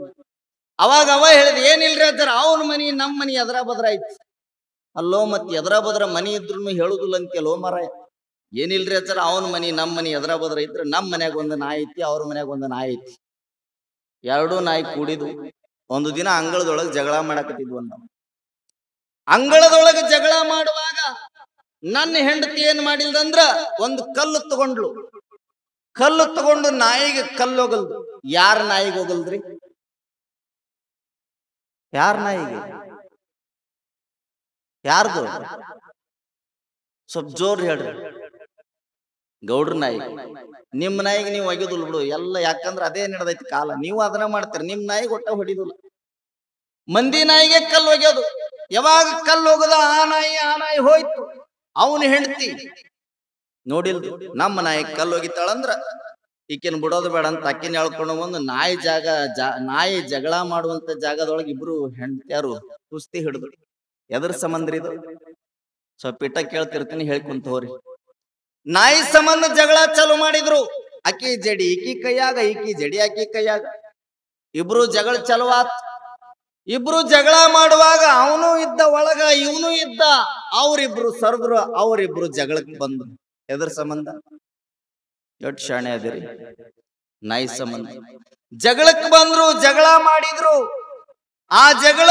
ಅವಾಗ ಅವ ಹೇಳಿದ, ಏನಿಲ್ರಿ ಅಜ್ಜಾರ, ಅವನ ಮನಿ ನಮ್ಮ ಮನಿ ಎದರ ಬದ್ರ ಐತಿ. ಅಲ್ಲೋ ಮತ್ ಎದರ ಬದ್ರ ಮನಿ ಇದ್ರು ಹೇಳುದಿಲ್ಲ ಅಂತೀಯಲ್ಲೋ ಮಾರಾಯ. ಏನಿಲ್ರಿ ಅಜ್ಜಾರ, ಅವನ ಮನಿ ನಮ್ಮ ಮನಿ ಎದರ ಬದ್ರ ಇದ್ರ ನಮ್ಮ ಮನ್ಯಾಗ ಒಂದು ನಾಯಿ ಐತಿ, ಅವ್ರ ಮನ್ಯಾಗ ಒಂದು ನಾಯಿ ಐತಿ. ಎರಡೂ ನಾಯಿ ಕೂಡಿದು ಒಂದು ದಿನ ಅಂಗಳದೊಳಗೆ ಜಗಳ ಮಾಡಕತ್ತಿದ್ವು. ಅಂಗಳದೊಳಗೆ ಜಗಳ ಮಾಡುವಾಗ ನನ್ನ ಹೆಂಡತಿ ಏನ್ ಮಾಡಿಲ್ದಂದ್ರ ಒಂದು ಕಲ್ಲು ತಗೊಂಡು ನಾಯಿಗೆ ಕಲ್ಲು ಹೋಗಲ್ದು. ಯಾರ ನಾಯಿಗೆ ಹೋಗಲ್ದ್ರಿ? ಯಾರ ನಾಯಿಗೆ? ಯಾರ್ದು? ಸ್ವಲ್ಪ ಜೋರ್ ಹೇಳ್ರಿ. ಗೌಡ್ರ ನಾಯಿ. ನಿಮ್ ನಾಯಿಗೆ ನೀವು ಒಗೆದಿಲ್ಲ ಬಿಡು ಎಲ್ಲ, ಯಾಕಂದ್ರ ಅದೇ ನಡೆದೈತಿ ಕಾಲ. ನೀವು ಅದನ್ನ ಮಾಡ್ತೀರಿ, ನಿಮ್ ನಾಯಿಗೆ ಒಟ್ಟ ಹೊಡಿದಿಲ್ಲ. ಮಂದಿ ನಾಯಿಗೆ ಕಲ್ಲು ಒಗೆಯೋದು. ಯಾವಾಗ ಕಲ್ಲು ಹೋಗದ ಆ ನಾಯಿ ಹೋಯ್ತು. ಅವನು ಹೆಂಡತಿ ನೋಡಿಲ್ದು, ನಮ್ಮ ನಾಯಿ ಕಲ್ಲು ಹೋಗಿತ್ತಾಳಂದ್ರ ಈಕಿನ ಬಿಡೋದು ಬೇಡ ಅಂತ ಅಕ್ಕಿನ ಹೇಳ್ಕೊಂಡು ಬಂದು ನಾಯಿ ಜಗಳ ಮಾಡುವಂತ ಜಾಗದೊಳಗೆ ಇಬ್ರು ಹೆಂಡತಿಯಾರು ಕುಸ್ತಿ ಹಿಡಿದ್ರು. ಎದ್ರ ಸಂಬಂಧ ಇದು? ಸ್ವಲ್ಪ ಇಟ್ಟ ಕೇಳ್ತಿರ್ತೀನಿ, ಹೇಳ್ಕೊಂತ ಹೋರಿ. ನಾಯಿ ಸಂಬಂಧ ಜಗಳ ಚಾಲು ಮಾಡಿದ್ರು. ಅಕ್ಕಿ ಜಡಿ ಈಕಿ ಕೈಯಾಗ, ಈಕಿ ಜಡಿ ಆಕಿ ಕೈಯಾಗ. ಇಬ್ರು ಜಗಳ ಚಲುವಾತ್. ಇಬ್ರು ಜಗಳ ಮಾಡುವಾಗ ಅವನು ಇದ್ದ ಒಳಗ, ಇವನು ಇದ್ದ. ಅವರಿಬ್ರು ಸರದ್ರು, ಅವರಿಬ್ರು ಜಗಳಕ್ಕೆ ಬಂದ್ರು. ಎದ್ರ ಸಂಬಂಧ? ಎಟ್ ಶಾಣೆ ಅದಿರಿ, ನಾಯಿ ಸಂಬಂಧ. ಜಗಳಕ್ಕೆ ಬಂದ್ರು, ಜಗಳ ಮಾಡಿದ್ರು. ಆ ಜಗಳ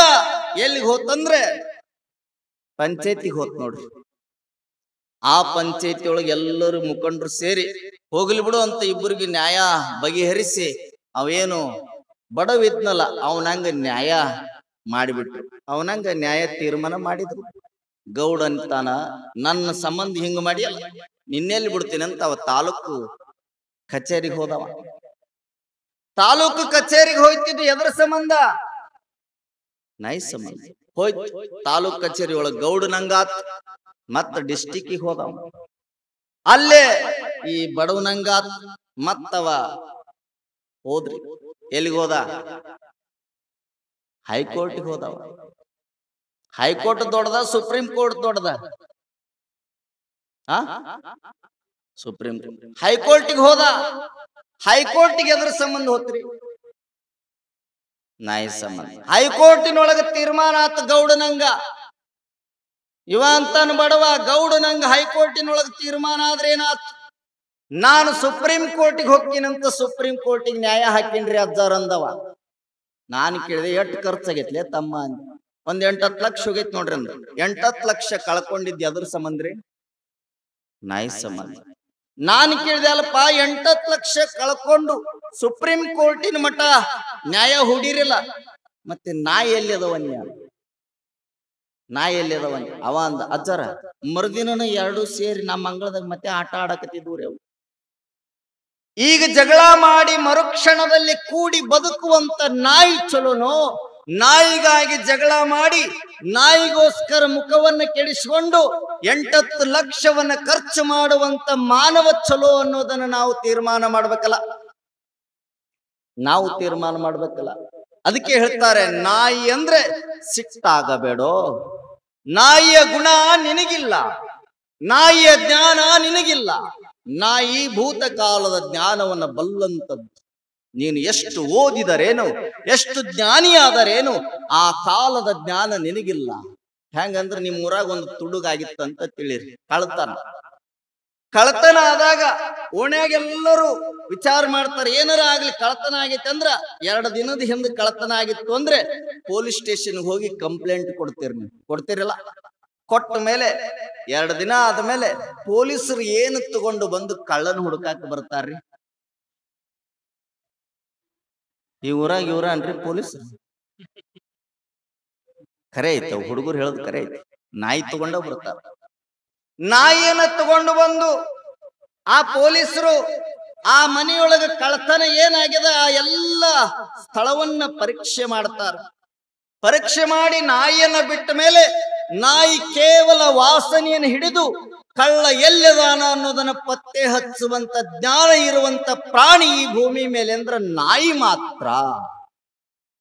ಎಲ್ಲಿಗೆ ಹೋತಂದ್ರೆ ಪಂಚಾಯತಿಗೆ ಹೋತ್ ನೋಡ್ರಿ. ಆ ಪಂಚಾಯತಿ ಒಳಗೆ ಎಲ್ಲರೂ ಮುಖಂಡರು ಸೇರಿ ಹೋಗ್ಲಿ ಬಿಡು ಅಂತ ಇಬ್ಬರಿಗೆ ನ್ಯಾಯ ಬಗೆಹರಿಸಿ, ಅವೇನು ಬಡವಿದ್ನಲ್ಲ ಅವನಂಗ ನ್ಯಾಯ ಮಾಡಿಬಿಟ್ರು. ಅವನಂಗ ನ್ಯಾಯ ತೀರ್ಮಾನ ಮಾಡಿದ್ರು. ಗೌಡ ಅಂತಾನ, ನನ್ನ ಸಂಬಂಧ ಹಿಂಗ ಮಾಡಿ ಅಲ್ಲ, ನಿನ್ನೆಲ್ಲಿ ಬಿಡ್ತೀನಿ ಅಂತ ಅವ ತಾಲೂಕು ಕಚೇರಿಗೆ ಹೋದವ. ತಾಲೂಕು ಕಚೇರಿಗೆ ಹೋಯ್ತಿದ್ದು ಎದರ ಸಂಬಂಧ? ನಾಯಿ ಸಂಬಂಧ ಹೋಯ್ತು. ತಾಲೂಕ್ ಕಚೇರಿ ಒಳಗ ಗೌಡನಂಗಾತ್, ಮತ್ತ ಡಿಸ್ಟಿಕ್ಕಿಗೆ ಹೋದವ. ಅಲ್ಲೇ ಈ ಬಡವನಂಗಾತ್, ಮತ್ತವ ಹೋದ್ರಿ. ಎಲ್ಲಿಗೆ ಹೋದ? ಹೈಕೋರ್ಟ್ಗೆ ಹೋದವ. ಹೈಕೋರ್ಟ್ ದೊಡ್ಡದ, ಸುಪ್ರೀಂ ಕೋರ್ಟ್ ದೊಡ್ಡದ? ಸುಪ್ರೀಂ ಹೈಕೋರ್ಟ್ಗೆ ಹೋದ. ಹೈಕೋರ್ಟ್ಗೆ ಎದ್ರ ಸಂಬಂಧ ಹೋತ್ರಿ? ನಾಯಿ ಸಂಬಂಧ. ಹೈಕೋರ್ಟಿನೊಳಗ ತೀರ್ಮಾನ ಆತ ಗೌಡನಂಗ. ಇವ ಅಂತಾನ ಬಡವ, ಗೌಡನಂಗ ಹೈಕೋರ್ಟಿನೊಳಗ ತೀರ್ಮಾನ ಆದ್ರೆ ಏನಾತ್? ನಾನು ಸುಪ್ರೀಂ ಕೋರ್ಟಿಗೆ ಹೋಗ್ತೀನಂತ ಸುಪ್ರೀಂ ಕೋರ್ಟಿಗೆ ನ್ಯಾಯ ಹಾಕಿನ್ರಿ ಅಜ್ಜಾರ್ ಅಂದವ. ನಾನು ಕೇಳಿದೆ, ಎಷ್ಟು ಖರ್ಚಾಗೈತ್ಲೆ ತಮ್ಮ ಅಂತ. ಒಂದ್ 8-10 ಲಕ್ಷ ಹೋಗೈತ್ ನೋಡ್ರಿ ಅಂದ್ರ. 8-10 ಲಕ್ಷ ಕಳ್ಕೊಂಡಿದ್ದ ಅದ್ರ ಸಂಬಂಧ್ರಿ? ನಾಯಿ ಸಂಬಂಧ. ನಾನು ಕೇಳಿದೆ, ಅಲ್ಲಪ್ಪ 8-10 ಲಕ್ಷ ಕಳ್ಕೊಂಡು ಸುಪ್ರೀಂ ಕೋರ್ಟಿನ ಮಠ ನ್ಯಾಯ ಹೂಡಿರಿಲ್ಲ, ಮತ್ತೆ ನಾಯಿ ಎಲ್ಲಿ ಅದಾವನ್ಯ? ನಾಯಿ ಎಲ್ಲಿ ಅದಾವನ್ಯ? ಅವ ಅಂದ, ಅಜ್ಜಾರ ಮರುದಿನ ಎರಡು ಸೇರಿ ನಮ್ಮ ಅಂಗಳದಾಗ ಮತ್ತೆ ಆಟ ಆಡಕತ್ತಿದ್ವು ಅವು. ಈಗ ಜಗಳ ಮಾಡಿ ಮರುಕ್ಷಣದಲ್ಲಿ ಕೂಡಿ ಬದುಕುವಂತ ನಾಯಿ ಚಲೋನೋ, ನಾಯಿಗಾಗಿ ಜಗಳ ಮಾಡಿ ನಾಯಿಗೋಸ್ಕರ ಮುಖವನ್ನ ಕೆಡಿಸಿಕೊಂಡು 8-10 ಲಕ್ಷವನ್ನ ಖರ್ಚು ಮಾಡುವಂತ ಮಾನವ ಚಲೋ ಅನ್ನೋದನ್ನ ನಾವು ತೀರ್ಮಾನ ಮಾಡ್ಬೇಕಲ್ಲ. ನಾವು ತೀರ್ಮಾನ ಮಾಡ್ಬೇಕಲ್ಲ. ಅದಕ್ಕೆ ಹೇಳ್ತಾರೆ, ನಾಯಿ ಅಂದ್ರೆ ಸಿಟ್ಟಾಗಬೇಡೋ. ನಾಯಿಯ ಗುಣ ನಿನಗಿಲ್ಲ, ನಾಯಿಯ ಜ್ಞಾನ ನಿನಗಿಲ್ಲ. ನಾಯಿ ಭೂತಕಾಲದ ಜ್ಞಾನವನ್ನ ಬಲ್ಲಂತದ್ದು. ನೀನು ಎಷ್ಟು ಓದಿದರೇನು, ಎಷ್ಟು ಜ್ಞಾನಿಯಾದರೇನು, ಆ ಕಾಲದ ಜ್ಞಾನ ನಿನಗಿಲ್ಲ. ಹೆಂಗಂದ್ರೆ ನಿಮ್ಮ ಊರಾಗ ಒಂದು ತುಡುಗಾಗಿತ್ತಂತ ತಿಳಿರಿ, ಕಳತನ ಆದಾಗ ಓಣ್ಯಾಗೆಲ್ಲರೂ ವಿಚಾರ ಮಾಡ್ತಾರೆ, ಏನಾರ ಆಗ್ಲಿ ಕಳತನ ಆಗೈತೆ ಅಂದ್ರ 2 ದಿನದ ಹಿಂದೆ ಕಳತನ ಆಗಿತ್ತು ಅಂದ್ರೆ ಪೊಲೀಸ್ ಸ್ಟೇಷನ್ ಹೋಗಿ ಕಂಪ್ಲೇಂಟ್ ಕೊಡ್ತೀರಿ. ನೀವು ಕೊಡ್ತೀರಲ್ಲ? ಕೊಟ್ಟ ಮೇಲೆ 2 ದಿನ ಆದ್ಮೇಲೆ ಪೊಲೀಸರು ಏನು ತಗೊಂಡು ಬಂದು ಕಳ್ಳನ ಹುಡುಕಾಕ ಬರ್ತಾರ್ರಿ. ಈ ಊರಾಗ ಇವ್ರ ಅನ್ರಿ ಪೊಲೀಸ್. ಖರೆ ಐತ, ಹುಡುಗರು ಹೇಳೋದು ಖರೆ ಐತಿ. ನಾಯಿ ತಗೊಂಡ ಬರ್ತಾರ. ನಾಯಿಯನ್ನ ತಗೊಂಡು ಬಂದು ಆ ಪೊಲೀಸರು ಆ ಮನೆಯೊಳಗ ಕಳತನ ಏನಾಗಿದೆ ಆ ಎಲ್ಲ ಸ್ಥಳವನ್ನ ಪರೀಕ್ಷೆ ಮಾಡ್ತಾರ. ಪರೀಕ್ಷೆ ಮಾಡಿ ನಾಯಿಯನ್ನ ಬಿಟ್ಟ ಮೇಲೆ ನಾಯಿ ಕೇವಲ ವಾಸನೆಯನ್ನು ಹಿಡಿದು ಕಳ್ಳ ಎಲ್ಲದಾನ ಅನ್ನೋದನ್ನ ಪತ್ತೆ ಹಚ್ಚುವಂತ ಜ್ಞಾನ ಇರುವಂತ ಪ್ರಾಣಿ ಈ ಭೂಮಿ ಮೇಲೆ ಅಂದ್ರೆ ನಾಯಿ ಮಾತ್ರ.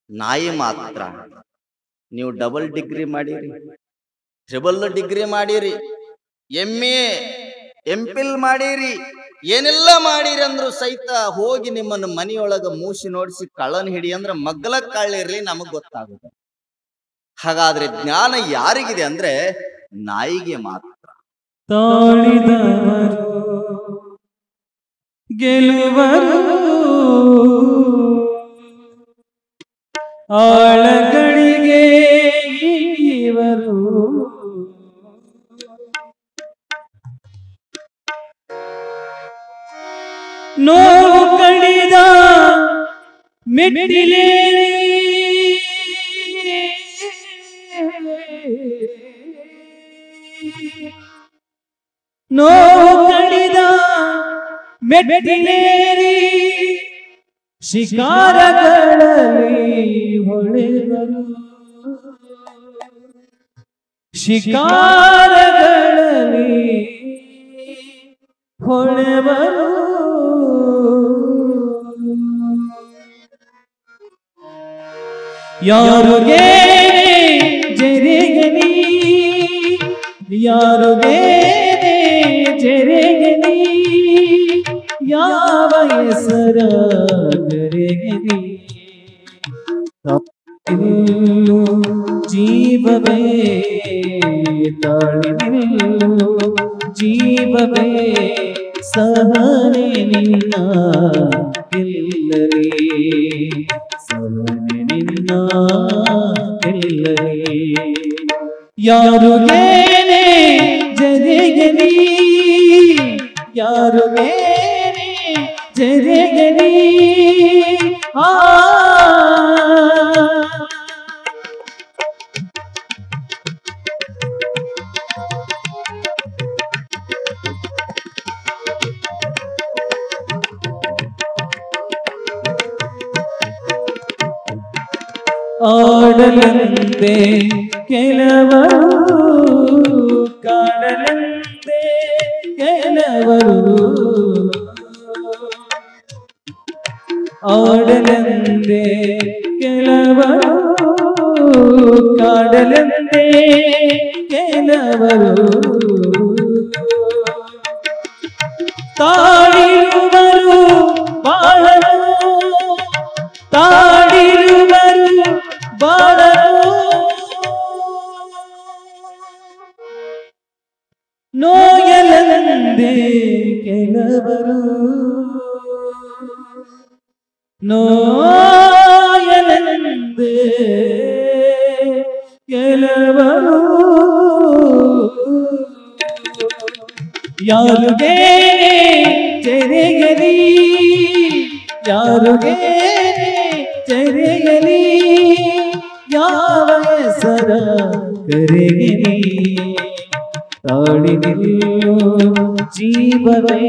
ನಾಯಿ ಮಾತ್ರ. ನೀವು ಡಬಲ್ ಡಿಗ್ರಿ ಮಾಡಿರಿ, ಟ್ರಿಬಲ್ ಡಿಗ್ರಿ ಮಾಡಿರಿ, MA MPhil ಮಾಡಿರಿ, ಏನೆಲ್ಲ ಮಾಡಿರಿ ಅಂದ್ರು ಸಹಿತ ಹೋಗಿ ನಿಮ್ಮನ್ನು ಮನೆಯೊಳಗ ಮೂಸಿ ನೋಡಿಸಿ ಕಳ್ಳನ ಹಿಡಿ ಅಂದ್ರೆ ಮಗ್ಲ ಕಳ್ಳಿರ್ಲಿ ನಮಗ್ ಗೊತ್ತಾಗುತ್ತೆ. ಹಾಗಾದ್ರೆ ಜ್ಞಾನ ಯಾರಿಗಿದೆ ಅಂದ್ರೆ ನಾಯಿಗೆ ಮಾತ್ರ. ತಾಳಿದವರು ಗೆಲುವರು, ಆಳಗಳಿಗೆ ಇವರು, ನೋವು ಕಡಿದ ಮೆಟ್ಟಿಲೇರಿ, ನೋವು ಕಡಿದ ಮೆಟ್ಟಿಲೇರಿ, ಶಿಕಾರಗಳಲ್ಲಿ ಹೊಳೆವರು, ಶಿಕಾರಗಳಲ್ಲಿ ಹೊಳೆವರು, ಯಾರುಗೆ ಜರೆಗನಿ, ಯಾರುಗೆ ಜರೆಗನಿ, ಯಾವ ಹೆಸರ ಗರೆಗನಿ, ತಾಳಿನಿಲ್ಲು ಜೀವವೇ, ತಾಳಿನಿಲ್ಲು ಜೀವವೇ, ಸಹನೆ ನಿನ್ನ ಎಲ್ಲರೇ, ಸಹನೆ ನಿನ್ನ ಎಲ್ಲರೇ, ಯಾರುಗೇನೆ ಜರೆಗನಿ, ಯಾರುಗೇನೆ ಜರೆಗನಿ, ಆ ಆಡಲಂತೆ ಕೆಲವರು, ಕಾಡಲಂತೆ ಕೆಲವರು, ಆಡಲಂತೆ ಕೆಲವರು, ಬಾಳಲೆಂದೇ ಕೆಲವರು ತಾಳಿರುವರು ಬಾಳಲು ತಾಳಿರುವರು ಬಾಳಲು ನೋಯಲೆಂದೇ ಕೆಲವರು ನೋಯಲೆಂದೇ ಕೆಲವರು ಯಾರುಗೆ ಚೆರೆಯಲಿ ಯಾರುಗೆ ಚೆರೆಯಲಿ ಯಾವ ಹೆಸರ ಕರೆಯಲಿ ತಾಳಿ ನಿಲ್ಲು ಜೀವವೇ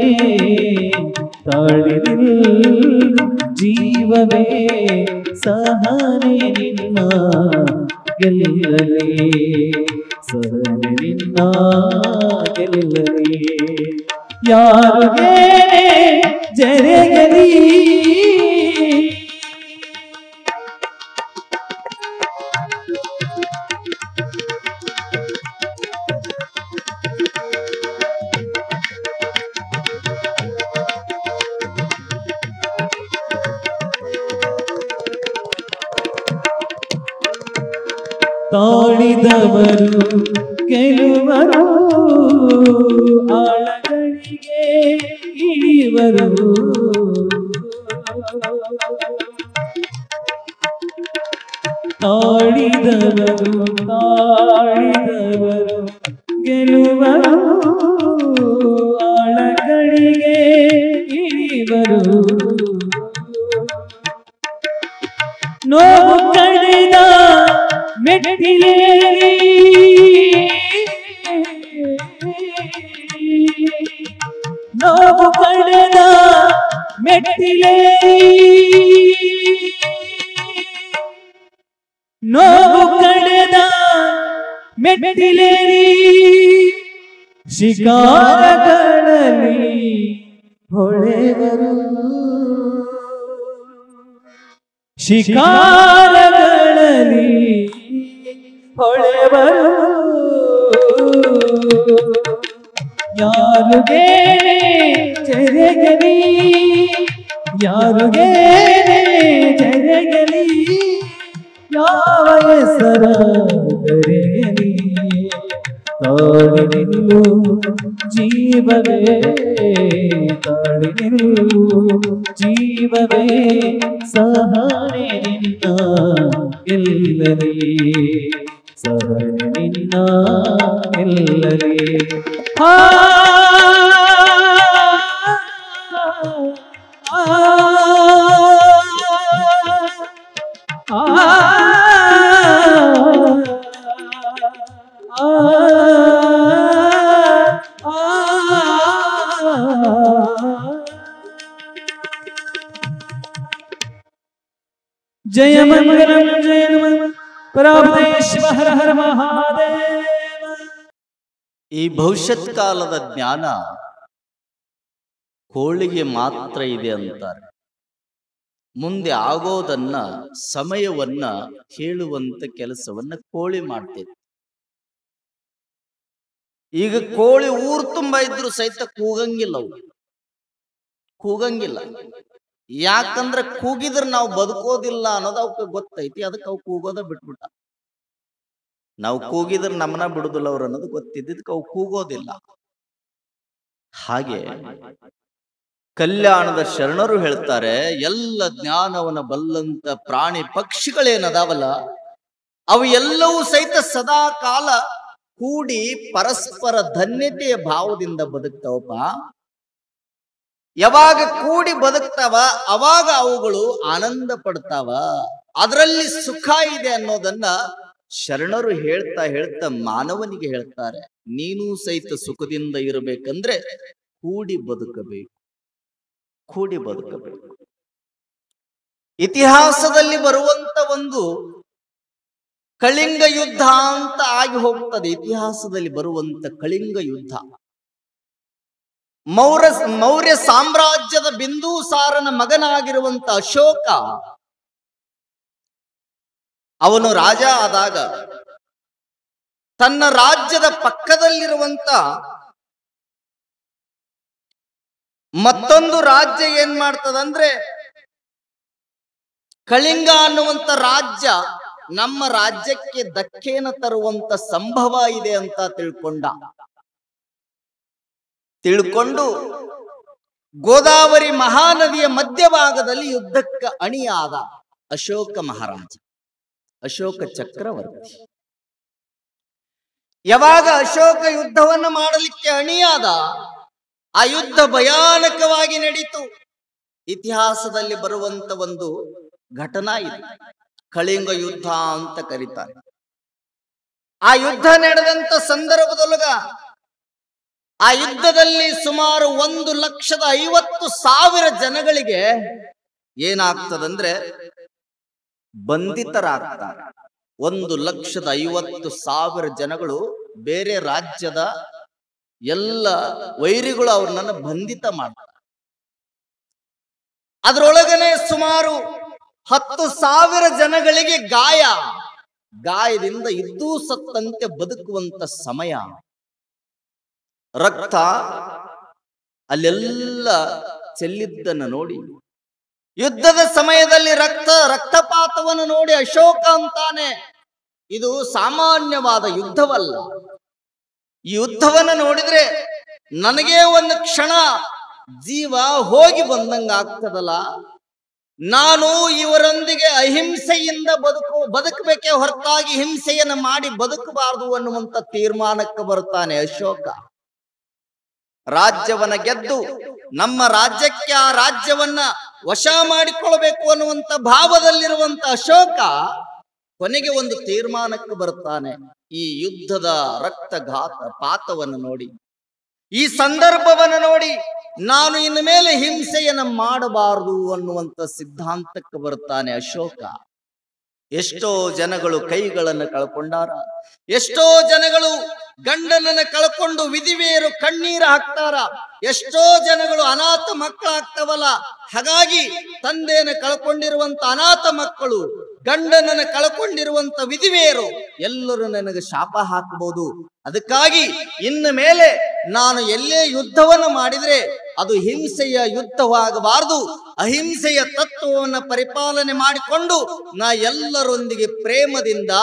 ತಾಳಿ ನಿಲ್ಲು ಜೀವವೇ ಸಹನೆ ನಿನ್ನ ಗೆಲ್ಲಲಿ ಸಹನೆ ನಿನ್ನ ಗೆಲ್ಲಲಿ ಯಾರಿಗೆ ಜರೆಯಲಿ ತಾಳಿದವರು ಗೆಲುವರು ಆಳಗಳಿಗೆ ಇಳಿಯುವರು ತಾಳಿದವರು ಗೆಲುವರು ಆಳಗಳಿಗೆ ಇಳಿಯುವರು ನೋವು ಕಳೆದ ಮೆಟ್ಟಿಲೇರಿ ನೋವು ಕಳೆದ ಮೆಟ್ಟಿಲೇರಿ ನೋವು ಕಳೆದ ಮೆಟ್ಟಿಲೇರಿ ಶಿಕಾರಗಳಲ್ಲಿ ಹೊಳೆವರು ಶಿಕಾರಗಳಲ್ಲಿ ಹೊಳೆವರು ಯಾರುಗೆ ಚೆರೆಯಲಿ ಯಾರುಗೆ ಚೆರೆಯಲಿ ಯಾವ ಹೆಸರ ಕರೆಯಲಿ ತಾಳಿ ನಿಲ್ಲು ಜೀವವೇ ತಾಳಿ ನಿಲ್ಲು ಜೀವವೇ ಸಹನೆ ನಿನ್ನ ಗೆಲ್ಲಲಿ ಸಹನೆ ನಿನ್ನ ಗೆಲ್ಲಲಿ जय मंगलम जय नमः ಪರಾಭವೇಶ್ವ ಹರ ಹರ ಮಹಾದೇವ. ಈ ಭವಿಷ್ಯತ್ ಕಾಲದ ಜ್ಞಾನ ಕೋಳಿಗೆ ಮಾತ್ರ ಇದೆ ಅಂತಾರೆ. ಮುಂದೆ ಆಗೋದನ್ನ ಸಮಯವನ್ನ ಹೇಳುವಂತ ಕೆಲಸವನ್ನ ಕೋಳಿ ಮಾಡ್ತೈತಿ. ಈಗ ಕೋಳಿ ಊರು ತುಂಬಾ ಇದ್ರು ಸಹಿತ ಕೂಗಂಗಿಲ್ಲ, ಅವು ಕೂಗಂಗಿಲ್ಲ. ಯಾಕಂದ್ರೆ ಕೂಗಿದ್ರೆ ನಾವು ಬದುಕೋದಿಲ್ಲ ಅನ್ನೋದು ಅವಕ್ಕೆ ಗೊತ್ತೈತಿ. ಅದಕ್ಕೆ ಅವು ಕೂಗೋದ ಬಿಟ್ಬಿಟ್ಟ. ನಾವು ಕೂಗಿದ್ರೆ ನಮ್ಮನ್ನ ಬಿಡುದಿಲ್ಲ ಅವ್ರು ಅನ್ನೋದು ಗೊತ್ತಿದ್ದಕ್ಕೆ ಅವು ಕೂಗೋದಿಲ್ಲ. ಹಾಗೆ ಕಲ್ಯಾಣದ ಶರಣರು ಹೇಳ್ತಾರೆ, ಎಲ್ಲ ಜ್ಞಾನವನ್ನ ಬಲ್ಲಂತ ಪ್ರಾಣಿ ಪಕ್ಷಿಗಳೇನದಾವಲ್ಲ ಅವು ಎಲ್ಲವೂ ಸಹಿತ ಸದಾ ಕಾಲ ಕೂಡಿ ಪರಸ್ಪರ ಧನ್ಯತೆಯ ಭಾವದಿಂದ ಬದುಕ್ತಾವಪ್ಪ. ಯಾವಾಗ ಕೂಡಿ ಬದುಕ್ತಾವ ಅವಾಗ ಅವುಗಳು ಆನಂದ ಪಡ್ತಾವ. ಅದರಲ್ಲಿ ಸುಖ ಇದೆ ಅನ್ನೋದನ್ನ ಶರಣರು ಹೇಳ್ತಾ ಹೇಳ್ತಾ ಮಾನವನಿಗೆ ಹೇಳ್ತಾರೆ, ನೀನು ಸಹಿತ ಸುಖದಿಂದ ಇರಬೇಕಂದ್ರೆ ಕೂಡಿ ಬದುಕಬೇಕು, ಕೂಡಿ ಬದುಕಬೇಕು. ಇತಿಹಾಸದಲ್ಲಿ ಬರುವಂತ ಒಂದು ಕಳಿಂಗ ಯುದ್ಧ ಅಂತ ಆಗಿ ಹೋಗ್ತದೆ. ಇತಿಹಾಸದಲ್ಲಿ ಬರುವಂತ ಕಳಿಂಗ ಯುದ್ಧ, ಮೌರ್ಯ ಸಾಮ್ರಾಜ್ಯದ ಬಿಂದುಸಾರನ ಮಗನಾಗಿರುವಂತ ಅಶೋಕ, ಅವನು ರಾಜ ಆದಾಗ ತನ್ನ ರಾಜ್ಯದ ಪಕ್ಕದಲ್ಲಿರುವಂತ ಮತ್ತೊಂದು ರಾಜ್ಯ ಏನ್ ಮಾಡ್ತದಂದ್ರೆ, ಕಳಿಂಗ ಅನ್ನುವಂತ ರಾಜ್ಯ ನಮ್ಮ ರಾಜ್ಯಕ್ಕೆ ಧಕ್ಕೆಯನ್ನು ತರುವಂತ ಸಂಭವ ಇದೆ ಅಂತ ತಿಳ್ಕೊಂಡು ಗೋದಾವರಿ ಮಹಾನದಿಯ ಮಧ್ಯಭಾಗದಲ್ಲಿ ಯುದ್ಧಕ್ಕೆ ಅಣಿಯಾದ ಅಶೋಕ ಮಹಾರಾಜ, ಅಶೋಕ ಚಕ್ರವರ್ತಿ. ಯಾವಾಗ ಅಶೋಕ ಯುದ್ಧವನ್ನು ಮಾಡಲಿಕ್ಕೆ ಅಣಿಯಾದ, ಆ ಯುದ್ಧ ಭಯಾನಕವಾಗಿ ನಡೀತು. ಇತಿಹಾಸದಲ್ಲಿ ಬರುವಂತ ಒಂದು ಘಟನಾ ಇದೆ, ಕಳಿಂಗ ಯುದ್ಧ ಅಂತ ಕರೀತಾರೆ. ಆ ಯುದ್ಧ ನಡೆದಂತ ಸಂದರ್ಭದೊಳಗ ಆ ಯುದ್ಧದಲ್ಲಿ ಸುಮಾರು 1,50,000 ಜನಗಳಿಗೆ ಏನಾಗ್ತದಂದ್ರೆ ಬಂಧಿತರಾಗ್ತಾರೆ. 1,50,000 ಜನಗಳು, ಬೇರೆ ರಾಜ್ಯದ ಎಲ್ಲ ವೈರಿಗಳು ಅವ್ರನ್ನ ಬಂಧಿತ ಮಾಡ್ತಾರೆ. ಅದರೊಳಗನೆ ಸುಮಾರು 10,000 ಜನಗಳಿಗೆ ಗಾಯದಿಂದ ಇದ್ದೂ ಸತ್ತಂತೆ ಬದುಕುವಂತ ಸಮಯ. ರಕ್ತ ಅಲ್ಲೆಲ್ಲ ಚೆಲ್ಲಿದ್ದನ್ನು ನೋಡಿ, ಯುದ್ಧದ ಸಮಯದಲ್ಲಿ ರಕ್ತಪಾತವನ್ನು ನೋಡಿ ಅಶೋಕ ಅಂತಾನೆ, ಇದು ಸಾಮಾನ್ಯವಾದ ಯುದ್ಧವಲ್ಲ. ಈ ಯುದ್ಧವನ್ನು ನೋಡಿದ್ರೆ ನನಗೆ ಒಂದು ಕ್ಷಣ ಜೀವ ಹೋಗಿ ಬಂದಂಗ ಆಗ್ತದಲ್ಲ. ನಾನು ಇವರೊಂದಿಗೆ ಅಹಿಂಸೆಯಿಂದ ಬದುಕಬೇಕೇ ಹೊರತಾಗಿ ಹಿಂಸೆಯನ್ನು ಮಾಡಿ ಬದುಕಬಾರದು ಅನ್ನುವಂತ ತೀರ್ಮಾನಕ್ಕೆ ಬರ್ತಾನೆ ಅಶೋಕ. ರಾಜ್ಯವನ್ನ ಗೆದ್ದು ನಮ್ಮ ರಾಜ್ಯಕ್ಕೆ ಆ ರಾಜ್ಯವನ್ನ ವಶ ಮಾಡಿಕೊಳ್ಬೇಕು ಅನ್ನುವಂತ ಭಾವದಲ್ಲಿರುವಂತ ಅಶೋಕ ಕೊನೆಗೆ ಒಂದು ತೀರ್ಮಾನಕ್ಕೆ ಬರ್ತಾನೆ. ಈ ಯುದ್ಧದ ಪಾತವನ್ನು ನೋಡಿ, ಈ ಸಂದರ್ಭವನ್ನು ನೋಡಿ, ನಾನು ಇನ್ನು ಮೇಲೆ ಹಿಂಸೆಯನ್ನು ಮಾಡಬಾರದು ಅನ್ನುವಂತ ಸಿದ್ಧಾಂತಕ್ಕೆ ಬರ್ತಾನೆ ಅಶೋಕ. ಎಷ್ಟೋ ಜನಗಳು ಕೈಗಳನ್ನು ಕಳ್ಕೊಂಡಾರ, ಎಷ್ಟೋ ಜನಗಳು ಗಂಡನನ್ನು ಕಳ್ಕೊಂಡು ವಿಧಿವೆಯರು ಕಣ್ಣೀರು ಹಾಕ್ತಾರ, ಎಷ್ಟೋ ಜನಗಳು ಅನಾಥ ಮಕ್ಕಳಾಗ್ತವಲ್ಲ. ಹಾಗಾಗಿ ತಂದೆಯನ್ನು ಕಳ್ಕೊಂಡಿರುವಂತ ಅನಾಥ ಮಕ್ಕಳು, ಗಂಡನನ್ನು ಕಳ್ಕೊಂಡಿರುವಂತ ವಿಧಿವೆಯರು ಎಲ್ಲರೂ ನನಗೆ ಶಾಪ ಹಾಕಬಹುದು. ಅದಕ್ಕಾಗಿ ಇನ್ನು ಮೇಲೆ ನಾನು ಎಲ್ಲೇ ಯುದ್ಧವನ್ನು ಮಾಡಿದ್ರೆ ಅದು ಹಿಂಸೆಯ ಯುದ್ಧವಾಗಬಾರದು, ಅಹಿಂಸೆಯ ತತ್ವವನ್ನು ಪರಿಪಾಲನೆ ಮಾಡಿಕೊಂಡು ನಾ ಎಲ್ಲರೊಂದಿಗೆ ಪ್ರೇಮದಿಂದ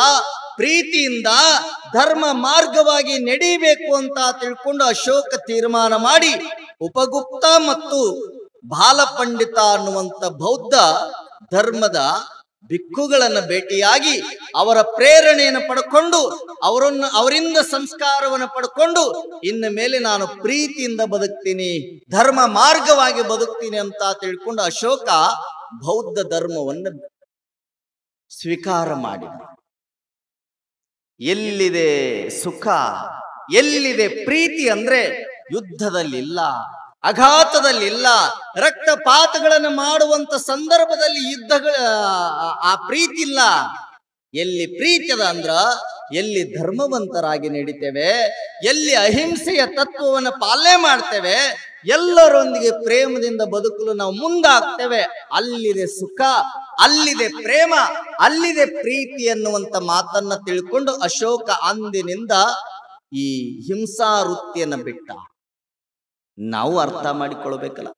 ಪ್ರೀತಿಯಿಂದ ಧರ್ಮ ಮಾರ್ಗವಾಗಿ ನಡೀಬೇಕು ಅಂತ ತಿಳ್ಕೊಂಡು ಅಶೋಕ ತೀರ್ಮಾನ ಮಾಡಿ ಉಪಗುಪ್ತ ಮತ್ತು ಬಾಲಪಂಡಿತ ಅನ್ನುವಂತ ಬೌದ್ಧ ಧರ್ಮದ ಭಿಕ್ಕುಗಳನ್ನು ಭೇಟಿಯಾಗಿ ಅವರ ಪ್ರೇರಣೆಯನ್ನು ಪಡ್ಕೊಂಡು ಅವರಿಂದ ಸಂಸ್ಕಾರವನ್ನು ಪಡ್ಕೊಂಡು ಇನ್ನು ಮೇಲೆ ನಾನು ಪ್ರೀತಿಯಿಂದ ಬದುಕ್ತೀನಿ, ಧರ್ಮ ಮಾರ್ಗವಾಗಿ ಬದುಕ್ತೀನಿ ಅಂತ ತಿಳ್ಕೊಂಡು ಅಶೋಕ ಬೌದ್ಧ ಧರ್ಮವನ್ನು ಸ್ವೀಕಾರ ಮಾಡಿದ. ಎಲ್ಲಿದೆ ಸುಖ, ಎಲ್ಲಿದೆ ಪ್ರೀತಿ ಅಂದ್ರೆ ಯುದ್ಧದಲ್ಲಿಲ್ಲ, ಅಘಾತದಲ್ಲಿಲ್ಲ, ರಕ್ತಪಾತಗಳನ್ನು ಮಾಡುವಂತ ಸಂದರ್ಭದಲ್ಲಿ ಆ ಪ್ರೀತಿ ಇಲ್ಲ. ಎಲ್ಲಿ ಪ್ರೀತಿ ಅದ ಅಂದ್ರ ಎಲ್ಲಿ ಧರ್ಮವಂತರಾಗಿ ನಡೀತೇವೆ, ಎಲ್ಲಿ ಅಹಿಂಸೆಯ ತತ್ವವನ್ನು ಪಾಲನೆ ಮಾಡ್ತೇವೆ, ಎಲ್ಲರೊಂದಿಗೆ ಪ್ರೇಮದಿಂದ ಬದುಕಲು ನಾವು ಮುಂದಾಗ್ತೇವೆ, ಅಲ್ಲಿದೆ ಸುಖ, ಅಲ್ಲಿದೆ ಪ್ರೇಮ, ಅಲ್ಲಿದೆ ಪ್ರೀತಿ ಎನ್ನುವಂತ ಮಾತನ್ನ ತಿಳ್ಕೊಂಡು ಅಶೋಕ ಅಂದಿನಿಂದ ಈ ಹಿಂಸಾ ವೃತ್ತಿಯನ್ನ ಬಿಟ್ಟ. ನಾವು ಅರ್ಥ ಮಾಡಿಕೊಳ್ಬೇಕಲ್ಲ,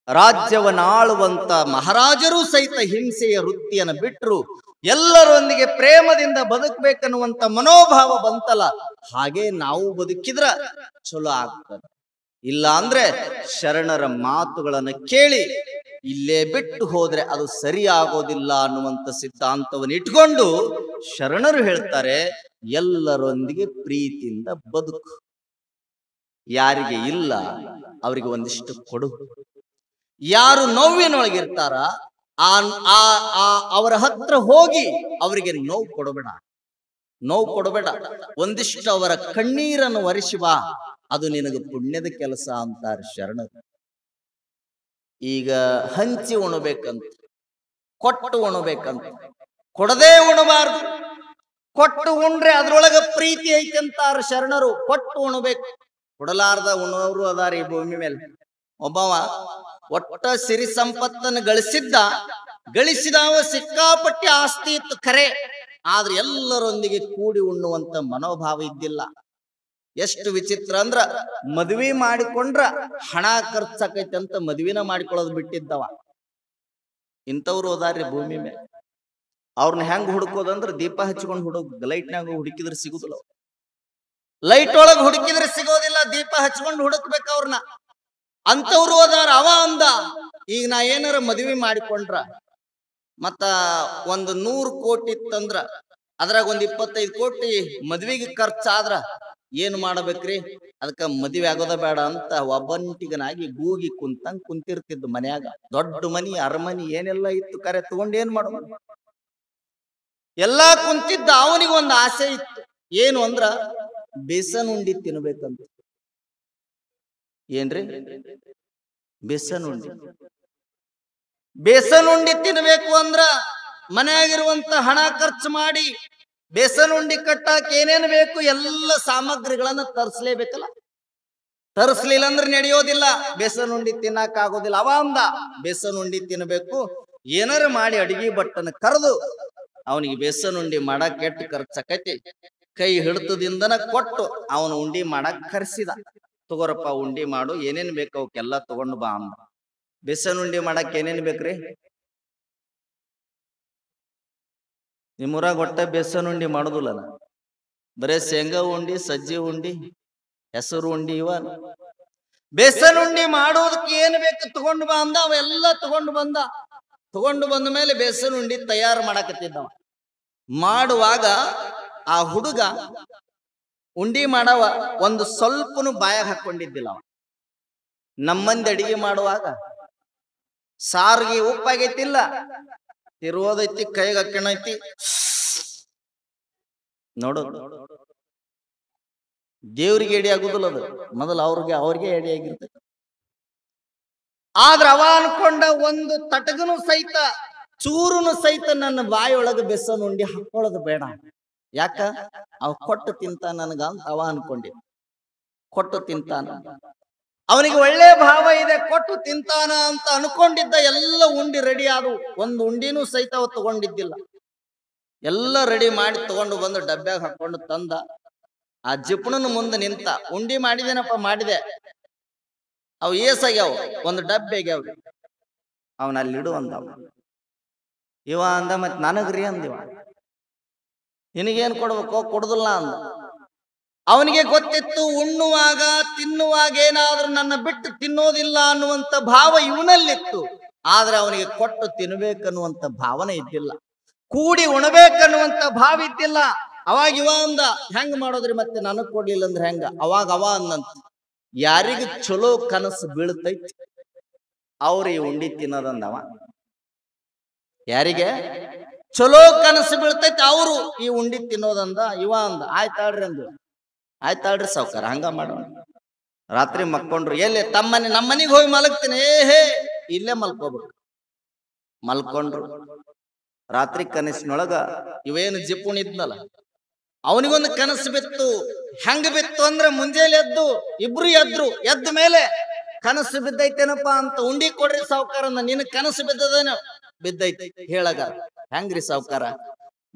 ರಾಜ್ಯವನ್ನ ಆಳುವಂತ ಮಹಾರಾಜರು ಸಹಿತ ಹಿಂಸೆಯ ವೃತ್ತಿಯನ್ನು ಬಿಟ್ರು, ಎಲ್ಲರೊಂದಿಗೆ ಪ್ರೇಮದಿಂದ ಬದುಕಬೇಕನ್ನುವಂತ ಮನೋಭಾವ ಬಂತಲ್ಲ, ಹಾಗೆ ನಾವು ಬದುಕಿದ್ರ ಚಲೋ ಆಗ್ತದೆ. ಇಲ್ಲ ಅಂದ್ರೆ ಶರಣರ ಮಾತುಗಳನ್ನು ಕೇಳಿ ಇಲ್ಲೇ ಬಿಟ್ಟು ಹೋದ್ರೆ ಅದು ಸರಿ ಆಗೋದಿಲ್ಲ ಅನ್ನುವಂತ ಸಿದ್ಧಾಂತವನ್ನು ಇಟ್ಕೊಂಡು ಶರಣರು ಹೇಳ್ತಾರೆ, ಎಲ್ಲರೊಂದಿಗೆ ಪ್ರೀತಿಯಿಂದ ಬದುಕು, ಯಾರಿಗೆ ಇಲ್ಲ ಅವರಿಗೆ ಒಂದಿಷ್ಟು ಕೊಡು, ಯಾರು ನೋವಿನೊಳಗಿರ್ತಾರ ಅವರ ಹತ್ರ ಹೋಗಿ ಅವರಿಗೆ ನೋವು ಕೊಡಬೇಡ, ಒಂದಿಷ್ಟು ಅವರ ಕಣ್ಣೀರನ್ನು ಒರೆಸುವ, ಅದು ನಿನಗೆ ಪುಣ್ಯದ ಕೆಲಸ ಅಂತಾರೆ ಶರಣರು. ಈಗ ಹಂಚಿ ಉಣಬೇಕಂತ, ಕೊಟ್ಟು ಉಣಬೇಕಂತ, ಕೊಡದೇ ಉಣಬಾರ್ದು. ಕೊಟ್ಟು ಉಣ್ರೆ ಅದ್ರೊಳಗ ಪ್ರೀತಿ ಐತಿ ಅಂತಾರ ಶರಣರು. ಕೊಟ್ಟು ಉಣಬೇಕು, ಕೊಡಲಾರ್ದ ಉಣೋರು ಅದಾರ ಈ ಭೂಮಿ ಮೇಲೆ. ಒಬ್ಬವ ಒಟ್ಟ ಸಿರಿ ಸಂಪತ್ತನ್ನು ಗಳಿಸಿದವ ಸಿಕ್ಕಾಪಟ್ಟಿ ಆಸ್ತಿ ಇತ್ತು ಖರೆ, ಆದ್ರೆ ಎಲ್ಲರೊಂದಿಗೆ ಕೂಡಿ ಉಣ್ಣುವಂತ ಮನೋಭಾವ ಇದ್ದಿಲ್ಲ. ಎಷ್ಟು ವಿಚಿತ್ರ ಅಂದ್ರ ಮದ್ವಿ ಮಾಡಿಕೊಂಡ್ರ ಹಣ ಖರ್ಚಾಕೈತಿ ಅಂತ ಮದ್ವಿನ ಮಾಡಿಕೊಳ್ಳೋದು ಬಿಟ್ಟಿದ್ದವ. ಇಂಥವ್ರು ಹೋದಾರ್ರಿ ಭೂಮಿ ಮೇಲೆ. ಅವ್ರನ್ನ ಹೆಂಗ್ ಹುಡುಕೋದಂದ್ರ ದೀಪ ಹಚ್ಕೊಂಡು ಲೈಟ್ನಾಗ ಹುಡುಕಿದ್ರೆ ಸಿಗುದಿಲ್ಲ. ಲೈಟ್ ಒಳಗ್ ಹುಡುಕಿದ್ರೆ ಸಿಗೋದಿಲ್ಲ, ದೀಪ ಹಚ್ಕೊಂಡು ಹುಡುಕ್ಬೇಕು ಅವ್ರನ್ನ. ಅಂತವ್ರು ಹೋದಾರ. ಅವ ಅಂದ, ಈಗ ನಾ ಏನಾರ ಮದ್ವಿ ಮಾಡಿಕೊಂಡ್ರ ಮತ್ತ 100 ಕೋಟಿ ಇತ್ತಂದ್ರ ಅದ್ರಾಗ 25 ಕೋಟಿ ಮದ್ವಿಗೆ ಖರ್ಚಾದ್ರ ಏನ್ ಮಾಡಬೇಕ್ರಿ? ಅದಕ್ಕ ಮದ್ವೆ ಆಗೋದ ಬೇಡ ಅಂತ ಒಬ್ಬಂಟಿಗನಾಗಿ ಗೂಗಿ ಕುಂತಿರ್ತಿದ್ದು ಮನ್ಯಾಗ. ದೊಡ್ಡ ಮನಿ ಅರಮನಿ ಏನೆಲ್ಲ ಇತ್ತು, ಕರೆ ತಗೊಂಡ್ ಏನ್ ಮಾಡೋದು? ಎಲ್ಲಾ ಕುಂತಿದ್ದ. ಅವನಿಗೊಂದು ಆಸೆ ಇತ್ತು. ಏನು ಅಂದ್ರ ಬೇಸನ್ ಉಂಡಿ ತಿನ್ಬೇಕಂತ. ಏನ್ರಿ? ಬೇಸನ್ ಉಂಡಿ. ಬೇಸನ್ ಉಂಡಿ ತಿನ್ಬೇಕು ಅಂದ್ರ ಮನೆಯಾಗಿರುವಂತ ಹಣ ಖರ್ಚು ಮಾಡಿ ಬೇಸನ್ ಉಂಡಿ ಕಟ್ಟಾಕ ಏನೇನು ಬೇಕು ಎಲ್ಲ ಸಾಮಗ್ರಿಗಳನ್ನ ತರಿಸ್ಲೇಬೇಕಲ್ಲ. ತರಿಸ್ಲಿಲ್ಲ ಅಂದ್ರೆ ನಡೆಯೋದಿಲ್ಲ, ಬೇಸನ್ ಉಂಡಿ ತಿನ್ನಕ್ ಆಗೋದಿಲ್ಲ. ಅವ ಅಂದ, ಬೇಸನ್ ಉಂಡಿ ತಿನ್ಬೇಕು, ಏನಾರ ಮಾಡಿ ಅಡಿಗೆ ಭಟ್ಟನ ಕರೆದು ಅವನಿಗೆ ಬೇಸನ್ ಉಂಡಿ ಮಾಡಕ್ ಎಷ್ಟು ಖರ್ಚಾಕೈತಿ ಕೈ ಹಿಡಿತದಿಂದನ ಕೊಟ್ಟು ಅವನು ಉಂಡಿ ಮಾಡಕ್ ಕರ್ಸಿದ. ತಗೋರಪ್ಪ ಉಂಡಿ ಮಾಡು, ಏನೇನ್ ಬೇಕು ಅವಕ್ಕೆಲ್ಲ ತಗೊಂಡು ಬಾ ಅಂದ. ಬೇಸನ್ ಉಂಡಿ ಮಾಡಕ್ ಏನೇನ್ ಬೇಕ್ರಿ? ನಿಮ್ಮೂರಾಗ ಒಟ್ಟ ಬೇಸನ್ ಉಂಡಿ ಮಾಡುದಿಲ್ಲ. ಬರೇ ಶೇಂಗಾ ಉಂಡಿ, ಸಜ್ಜಿ ಉಂಡಿ, ಹೆಸರು ಉಂಡಿ ಇವ. ಬೇಸನ್ ಉಂಡಿ ಮಾಡೋದಕ್ಕೆ ಏನ್ ಬೇಕು ತಗೊಂಡು ಬಾ ಅಂದ. ಅವೆಲ್ಲ ತಗೊಂಡು ಬಂದ. ತಗೊಂಡು ಬಂದ ಮೇಲೆ ಬೇಸನ್ ಉಂಡಿ ತಯಾರು ಮಾಡಕತ್ತಿದ್ದವ. ಮಾಡುವಾಗ ಆ ಹುಡುಗ ಉಂಡಿ ಮಾಡವ ಒಂದು ಸ್ವಲ್ಪನು ಬಾಯಾಗ ಹಾಕೊಂಡಿದ್ದಿಲ್ಲ. ಅವ ನಮ್ಮಂದಿ ಅಡಿಗೆ ಮಾಡುವಾಗ ಸಾರಿಗೆ ಉಪ್ಪಾಗೈತಿಲ್ಲ, ತಿರುವುದೈತಿ, ಕೈಗೆ ಹಾಕಣೈತಿ, ನೋಡು. ದೇವ್ರಿಗೆ ಎಡಿ ಆಗುದಿಲ್ಲ ಅದು, ಮೊದಲು ಅವ್ರಿಗೆ ಎಡಿ ಆಗಿರ್ತೈತಿ. ಆದ್ರ ಅವ ಅನ್ಕೊಂಡ ಒಂದು ತಟಗನು ಸಹಿತ ಚೂರುನು ಸಹಿತ ನನ್ನ ಬಾಯೊಳಗೆ ಬೇಸನ್ ಉಂಡಿ ಹಾಕೊಳ್ಳೋದು ಬೇಡ. ಯಾಕ? ಅವ ಕೊಟ್ಟು ತಿಂತ ನನಗ ಅಂತ ಅವ ಅನ್ಕೊಂಡಿದ್ದ. ಕೊಟ್ಟು ತಿಂತಾನ, ಅವನಿಗೆ ಒಳ್ಳೆ ಭಾವ ಇದೆ, ಕೊಟ್ಟು ತಿಂತಾನ ಅಂತ ಅನ್ಕೊಂಡಿದ್ದ. ಎಲ್ಲ ಉಂಡಿ ರೆಡಿ ಆದವು. ಒಂದು ಉಂಡಿನೂ ಸಹಿತ ಅವ ತಗೊಂಡಿದ್ದಿಲ್ಲ. ಎಲ್ಲ ರೆಡಿ ಮಾಡಿ ತಗೊಂಡು ಬಂದು ಡಬ್ಬ್ಯಾಗ ಹಾಕೊಂಡು ತಂದ. ಆ ಜಿಪಣನ ಮುಂದೆ ನಿಂತ. ಉಂಡಿ ಮಾಡಿದೇನಪ್ಪ, ಮಾಡಿದೆ. ಅವು ಏಸಾಗ್ಯಾವ, ಒಂದು ಡಬ್ಬೆ ಆಗ್ಯಾವ. ಅವನ ಅಲ್ಲಿಡು ಅಂದ. ಇವ ಅಂದ, ಮತ್ ನನಗ್ರಿ ಅಂದಿವ. ನಿನಗೇನ್ ಕೊಡ್ಬೇಕು? ಕೊಡುದಿಲ್ಲ ಅಂದ. ಅವನಿಗೆ ಗೊತ್ತಿತ್ತು, ಉಣ್ಣುವಾಗ ತಿನ್ನುವಾಗ ಏನಾದ್ರೂ ನನ್ನ ಬಿಟ್ಟು ತಿನ್ನೋದಿಲ್ಲ ಅನ್ನುವಂತ ಭಾವ ಇವನಲ್ಲಿತ್ತು. ಆದ್ರೆ ಅವನಿಗೆ ಕೊಟ್ಟು ತಿನ್ಬೇಕನ್ನುವಂತ ಭಾವನೆ ಇದ್ದಿಲ್ಲ, ಕೂಡಿ ಉಣಬೇಕನ್ನುವಂತ ಭಾವ ಇದ್ದಿಲ್ಲ. ಅವಾಗ ಇವ ಅಂದ, ಹೆಂಗ್ ಮಾಡೋದ್ರಿ ಮತ್ತೆ ನನಗ್ ಕೊಡ್ಲಿಲ್ಲ ಅಂದ್ರೆ ಹೆಂಗ? ಅವಾಗ ಅವ ಅಂದಂತ, ಯಾರಿಗ ಚಲೋ ಕನಸು ಬೀಳ್ತೈತಿ ಅವ್ರ ಈ ಉಂಡಿ ತಿನ್ನೋದಂದವ. ಯಾರಿಗೆ ಚಲೋ ಕನಸು ಬೀಳ್ತೈತಿ ಅವರು ಈ ಉಂಡಿ ತಿನ್ನೋದಂದ. ಇವ ಅಂದ, ಆಯ್ತಾಳ್ರಿ ಅಂದ. ಆಯ್ತಾಳ್ರಿ ಸಾವ್ಕಾರ, ಹಂಗ ಮಾಡೋಣ. ರಾತ್ರಿ ಮಕ್ಕೊಂಡ್ರು. ಎಲ್ಲಿ? ತಮ್ಮನೆ ನಮ್ಮನಿಗೆ ಹೋಗಿ ಮಲಗ್ತೀನಿ. ಹೇ ಇಲ್ಲೇ ಮಲ್ಕೋಬೇಕು. ಮಲ್ಕೊಂಡ್ರು. ರಾತ್ರಿ ಕನಸಿನೊಳಗ ಇವೇನು ಜಿಪುಣಿದ್ನಲ್ಲ, ಅವನಿಗೊಂದು ಕನಸು ಬಿತ್ತು. ಹೆಂಗ ಬಿತ್ತು ಅಂದ್ರ ಮುಂಜಾನೆ ಎದ್ದು ಇಬ್ರು ಎದ್ರು. ಎದ್ದ ಮೇಲೆ ಕನಸು ಬಿದ್ದೈತೇನಪ್ಪ ಅಂತ, ಉಂಡಿ ಕೊಡ್ರಿ ಸಾವ್ಕಾರ ಅಂದ. ನಿನ್ ಕನಸು ಬಿದ್ದದೇನ? ಬಿದ್ದೈತಿ. ಹೇಳಗ ಹೆಂಗ್ರಿ ಸಾವ್ಕಾರ,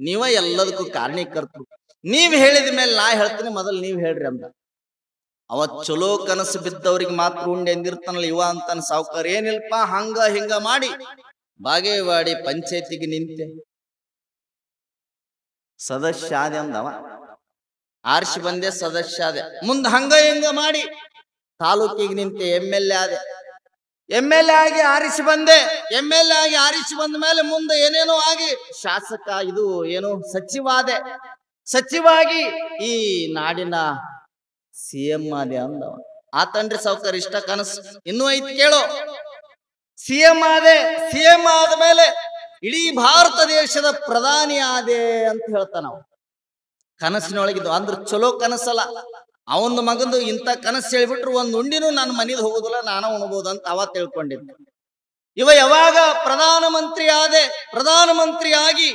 ನೀವ ಎಲ್ಲದಕ್ಕೂ ಕಾರಣೀಕರ್ತರು, ನೀವ್ ಹೇಳಿದ ಮೇಲೆ ನಾ ಹೇಳ್ತೀನಿ, ಮೊದಲು ನೀವ್ ಹೇಳ್ರಿ ಅಂದ. ಅವತ್ ಚಲೋ ಕನಸು ಬಿದ್ದವ್ರಿಗೆ ಮಾತ್ರ ಉಂಡಿ ಎಂದಿರ್ತಾನಲ್ಲ ಇವ ಅಂತಾನ ಸಾವ್ಕಾರ. ಏನಿಲ್ಪ, ಹಂಗ ಹಿಂಗ ಮಾಡಿ ಬಾಗೇವಾಡಿ ಪಂಚಾಯತಿಗೆ ನಿಂತೆ ಸದಸ್ಯ ಆದೆ ಅಂದವ. ಆರ್ಸಿ ಬಂದೆ, ಸದಸ್ಯ ಆದೆ. ಮುಂದ ಹಂಗ ಹಿಂಗ ಮಾಡಿ ತಾಲೂಕಿಗೆ ನಿಂತೆ, MLA ಆದೆ. MLA ಆಗಿ ಆರಿಸಿ ಬಂದೆ. MLA ಆಗಿ ಆರಿಸಿ ಬಂದ ಮೇಲೆ ಮುಂದೆ ಏನೇನೋ ಆಗಿ ಶಾಸಕ, ಇದು ಏನು ಸಚಿವ ಆದೆ. ಸಚಿವಾಗಿ ಈ ನಾಡಿನ CM ಆದೆ ಅಂದವ. ಆತನ್ರಿ ಸಾವ್ಕಾರ, ಇಷ್ಟ ಕನಸು ಇನ್ನೂ ಐತಿ ಕೇಳೋ. CM ಆದೆ. CM ಆದ ಮೇಲೆ ಇಡೀ ಭಾರತ ದೇಶದ ಪ್ರಧಾನಿ ಆದೆ ಅಂತ ಹೇಳ್ತಾನ ನಾವು. ಕನಸಿನೊಳಗಿದ್ದು ಅಂದ್ರ ಚಲೋ ಕನಸಲ್ಲ. ಅವನ ಮಗಂದು ಇಂಥ ಕನಸು ಹೇಳಿಬಿಟ್ರು ಒಂದು ಉಂಡಿನೂ ನನ್ನ ಮನೆದು ಹೋಗುದಿಲ್ಲ, ನಾನು ಉಣ್ಬೋದು ಅಂತ ಅವ ತಿಳ್ಕೊಂಡಿದ್ದ. ಇವ ಯಾವಾಗ ಪ್ರಧಾನಮಂತ್ರಿ ಆದೆ, ಪ್ರಧಾನಮಂತ್ರಿ ಆಗಿ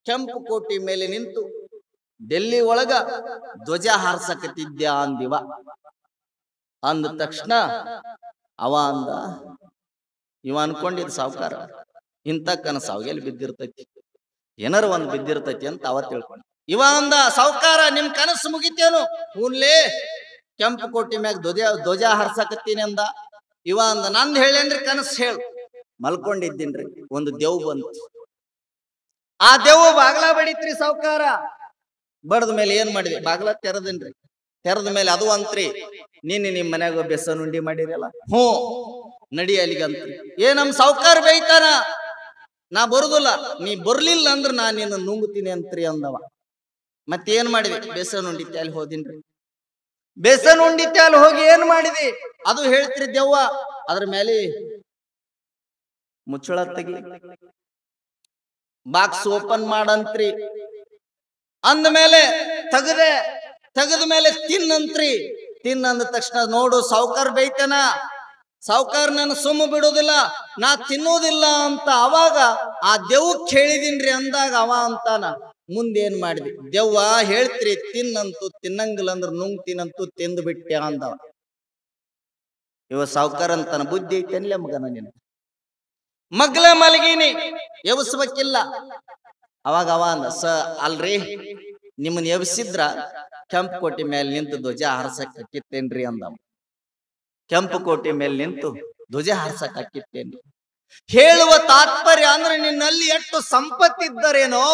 ಕೆಂಪು ಕೋಟೆ ಮೇಲೆ ನಿಂತು ಡೆಲ್ಲಿ ಒಳಗ ಧ್ವಜ ಹಾರಿಸಕತ್ತಿದ್ಯಾ ಅಂದಿವ. ಅಂದ ತಕ್ಷಣ ಅವ ಅಂದ, ಇವ ಅನ್ಕೊಂಡಿದ್ ಸಾವ್ಕಾರ, ಇಂಥ ಕನಸು ಅವಾಗೆಲ್ಲಿ ಬಿದ್ದಿರ್ತೈತಿ. ಏನಾರು ಒಂದ್ ಬಿದ್ದಿರ್ತೈತಿ ಅಂತ ಅವ ತಿಳ್ಕೊಂಡ. ಇವ ಅಂದ, ಸಾವ್ಕಾರ ನಿಮ್ ಕನಸು ಮುಗಿತೇನು? ಹೂನ್ಲೇ, ಕೆಂಪು ಕೋಟಿ ಮ್ಯಾಗ ಧ್ವಜ ಹರ್ಸಕತ್ತೀನಿ ಅಂದ. ಇವ ಅಂದ, ನಂದ್ ಹೇಳೇನ್ರಿ ಕನಸು? ಹೇಳು. ಮಲ್ಕೊಂಡಿದ್ದೀನ್ರಿ, ಒಂದು ದೇವ್ ಬಂತು. ಆ ದೇವ್ ಬಾಗ್ಲ ಬಡಿತ್ರಿ ಸಾವ್ಕಾರ. ಬಡದ ಮೇಲೆ ಏನ್ ಮಾಡಿದ್ರಿ? ಬಾಗ್ಲ ತೆರದನ್ರಿ. ತೆರದ ಮೇಲೆ ಅದು ಅಂತ್ರಿ, ನಿಮ್ ಮನ್ಯಾಗ ಬೆಸನ್ ಉಂಡಿ ಮಾಡಿರಲ್ಲ, ಹ್ಞೂ ನಡಿ ಅಲ್ಲಿಗಂತ್ರಿ. ನಮ್ ಸಾವ್ಕಾರ ಬೈತಾನ, ನಾ ಬರುದಿಲ್ಲ, ನೀ ಬರ್ಲಿಲ್ಲ ಅಂದ್ರ ನಾ ನಿನ್ನ ನುಂಗ್ತೀನಿ ಅಂತ್ರಿ ಅಂದವ. ಮತ್ತೇನ್ ಮಾಡಿದ್ವಿ? ಬೇಸನ್ ಉಂಡಿತ್ತೆ ಅಲ್ಲಿ ಹೋದಿನ್ರಿ. ಬೇಸನ್ ಉಂಡಿತ್ತೆ ಅಲ್ಲಿ ಹೋಗಿ ಏನ್ ಮಾಡಿದಿ? ಅದು ಹೇಳ್ತಿರಿ ದೆವ್ವ. ಅದ್ರ ಮೇಲೆ ಮುಚ್ಚಳ ತೆಗಿ, ಬಾಕ್ಸ್ ಓಪನ್ ಮಾಡಂತ್ರಿ. ಅಂದ ಮೇಲೆ ತೆಗದ ಮೇಲೆ ತಿನ್ನಂತ್ರಿ. ತಿನ್ನಂದ ತಕ್ಷಣ ನೋಡು ಸಾವ್ಕಾರ ಬೈತಾನ, ಸಾವ್ಕಾರ ನನ್ನ ಸುಮ್ಮ ಬಿಡುದಿಲ್ಲ, ನಾ ತಿನ್ನೋದಿಲ್ಲ ಅಂತ. ಅವಾಗ ಆ ದೆವ್ವ ಕೇಳಿದಿನ್ರಿ ಅಂದಾಗ ಅವ ಅಂತಾನ, ಮುಂದೇನ್ ಮಾಡಿದ್ವಿ? ದೆವ್ವ ಹೇಳ್ತ್ರಿ ತಿನ್ನಂತೂ, ತಿನ್ನಂಗಿಲ್ಲ ಅಂದ್ರ ನುಂಗ್ತೀನಂತೂ, ತಿಂದು ಬಿಟ್ಟೆ ಅಂದವ. ಇವ ಸಾವ್ಕಾರ ಅಂತಾನ, ಬುದ್ಧಿ ಐತೆನ್ಲೆ ಮಗನ ನಿನ್ನ, ಮಗ್ಲ ಮಲಗೀನಿ, ಎಬ್ಸ್ಬೇಕಿಲ್ಲ. ಅವಾಗ ಅವ ಅಂದ, ಅಲ್ರಿ ನಿಮ್ಮನ್ನ ಎಬ್ಸಿದ್ರ ಕೆಂಪು ಕೋಟೆ ಮೇಲೆ ನಿಂತು ಧ್ವಜ ಹಾರ್ಸಕ್ ಹಾಕಿತ್ತೇನ್ರಿ ಅಂದವ. ಕೆಂಪು ಕೋಟೆ ಮೇಲೆ ನಿಂತು ಧ್ವಜ ಹಾರ್ಸಕ್ ಹಾಕಿತ್ತೇನ್ರಿ. ಹೇಳುವ ತಾತ್ಪರ್ಯ ಅಂದ್ರೆ ನಿನ್ನಲ್ಲಿ ಎಷ್ಟು ಸಂಪತ್ತಿದ್ದರೇನೋ,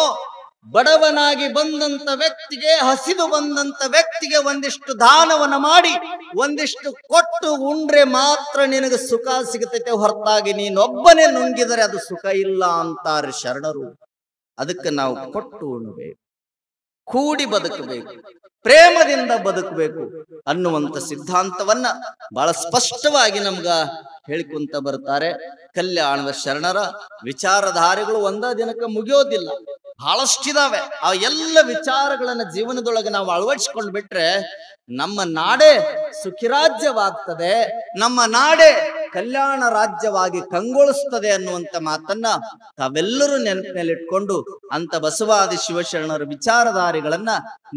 ಬಡವನಾಗಿ ಬಂದಂತ ವ್ಯಕ್ತಿಗೆ, ಹಸಿದು ಬಂದಂತ ವ್ಯಕ್ತಿಗೆ ಒಂದಿಷ್ಟು ದಾನವನ್ನ ಮಾಡಿ, ಒಂದಿಷ್ಟು ಕೊಟ್ಟು ಉಂಡ್ರೆ ಮಾತ್ರ ನಿನಗೆ ಸುಖ ಸಿಗತೈತೆ, ಹೊರತಾಗಿ ನೀನೊಬ್ಬನೇ ನುಂಗಿದರೆ ಅದು ಸುಖ ಇಲ್ಲ ಅಂತಾರೆ ಶರಣರು. ಅದಕ್ಕೆ ನಾವು ಕೊಟ್ಟು ಉಣ್ಬೇಕು, ಕೂಡಿ ಬದುಕಬೇಕು, ಪ್ರೇಮದಿಂದ ಬದುಕಬೇಕು ಅನ್ನುವಂತ ಸಿದ್ಧಾಂತವನ್ನ ಬಹಳ ಸ್ಪಷ್ಟವಾಗಿ ನಮ್ಗ ಹೇಳಿಕೊಂತ ಬರ್ತಾರೆ ಕಲ್ಯಾಣದ ಶರಣರ ವಿಚಾರಧಾರೆಗಳು. ಒಂದ ದಿನಕ್ಕೆ ಮುಗಿಯೋದಿಲ್ಲ, ಬಹಳಷ್ಟಿದಾವೆ. ಆ ಎಲ್ಲ ವಿಚಾರಗಳನ್ನ ಜೀವನದೊಳಗೆ ನಾವು ಅಳವಡಿಸಿಕೊಂಡು ಬಿಟ್ರೆ ನಮ್ಮ ನಾಡೇ ಸುಖಿರಾಜ್ಯವಾಗ್ತದೆ, ನಮ್ಮ ನಾಡೇ ಕಲ್ಯಾಣ ರಾಜ್ಯವಾಗಿ ಕಂಗೊಳಿಸ್ತದೆ ಅನ್ನುವಂತ ಮಾತನ್ನ ತಾವೆಲ್ಲರೂ ನೆನಪಿನಲ್ಲಿಟ್ಕೊಂಡು ಅಂತ ಬಸವಾದಿ ಶಿವಶರಣರ ವಿಚಾರಧಾರೆಗಳನ್ನ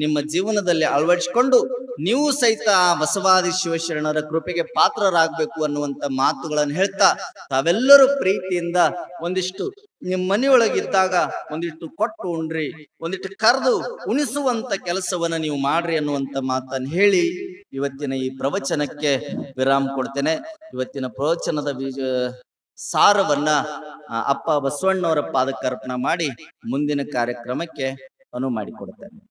ನಿಮ್ಮ ಜೀವನದಲ್ಲಿ ಅಳವಡಿಸಿಕೊಂಡು ನೀವು ಸಹಿತ ಆ ಬಸವಾದಿ ಶಿವಶರಣರ ಕೃಪೆಗೆ ಪಾತ್ರರಾಗಬೇಕು ಅನ್ನುವಂತ ಮಾತುಗಳನ್ನು ಹೇಳ್ತಾ, ತಾವೆಲ್ಲರೂ ಪ್ರೀತಿಯಿಂದ ಒಂದಿಷ್ಟು ನಿಮ್ಮ ಮನೆಯೊಳಗಿದ್ದಾಗ ಒಂದಿಷ್ಟು ಕೊಟ್ಟು ಉಣ್ರಿ, ಒಂದಿಷ್ಟು ಕರೆದು ಉಣಿಸುವಂತ ಕೆಲಸವನ್ನ ನೀವು ಮಾಡ್ರಿ ಅನ್ನುವಂತ ಮಾತನ್ನು ಹೇಳಿ ಇವತ್ತಿನ ಈ ಪ್ರವಚನಕ್ಕೆ ವಿರಾಮ ಕೊಡ್ತೇನೆ. ಇವತ್ತಿನ ಪ್ರವಚನದ ಸಾರವನ್ನ ಅಪ್ಪ ಬಸವಣ್ಣವರ ಪಾದಕ್ಕೆ ಅರ್ಪಣೆ ಮಾಡಿ ಮುಂದಿನ ಕಾರ್ಯಕ್ರಮಕ್ಕೆ ಅನುವು ಮಾಡಿಕೊಡ್ತೇನೆ.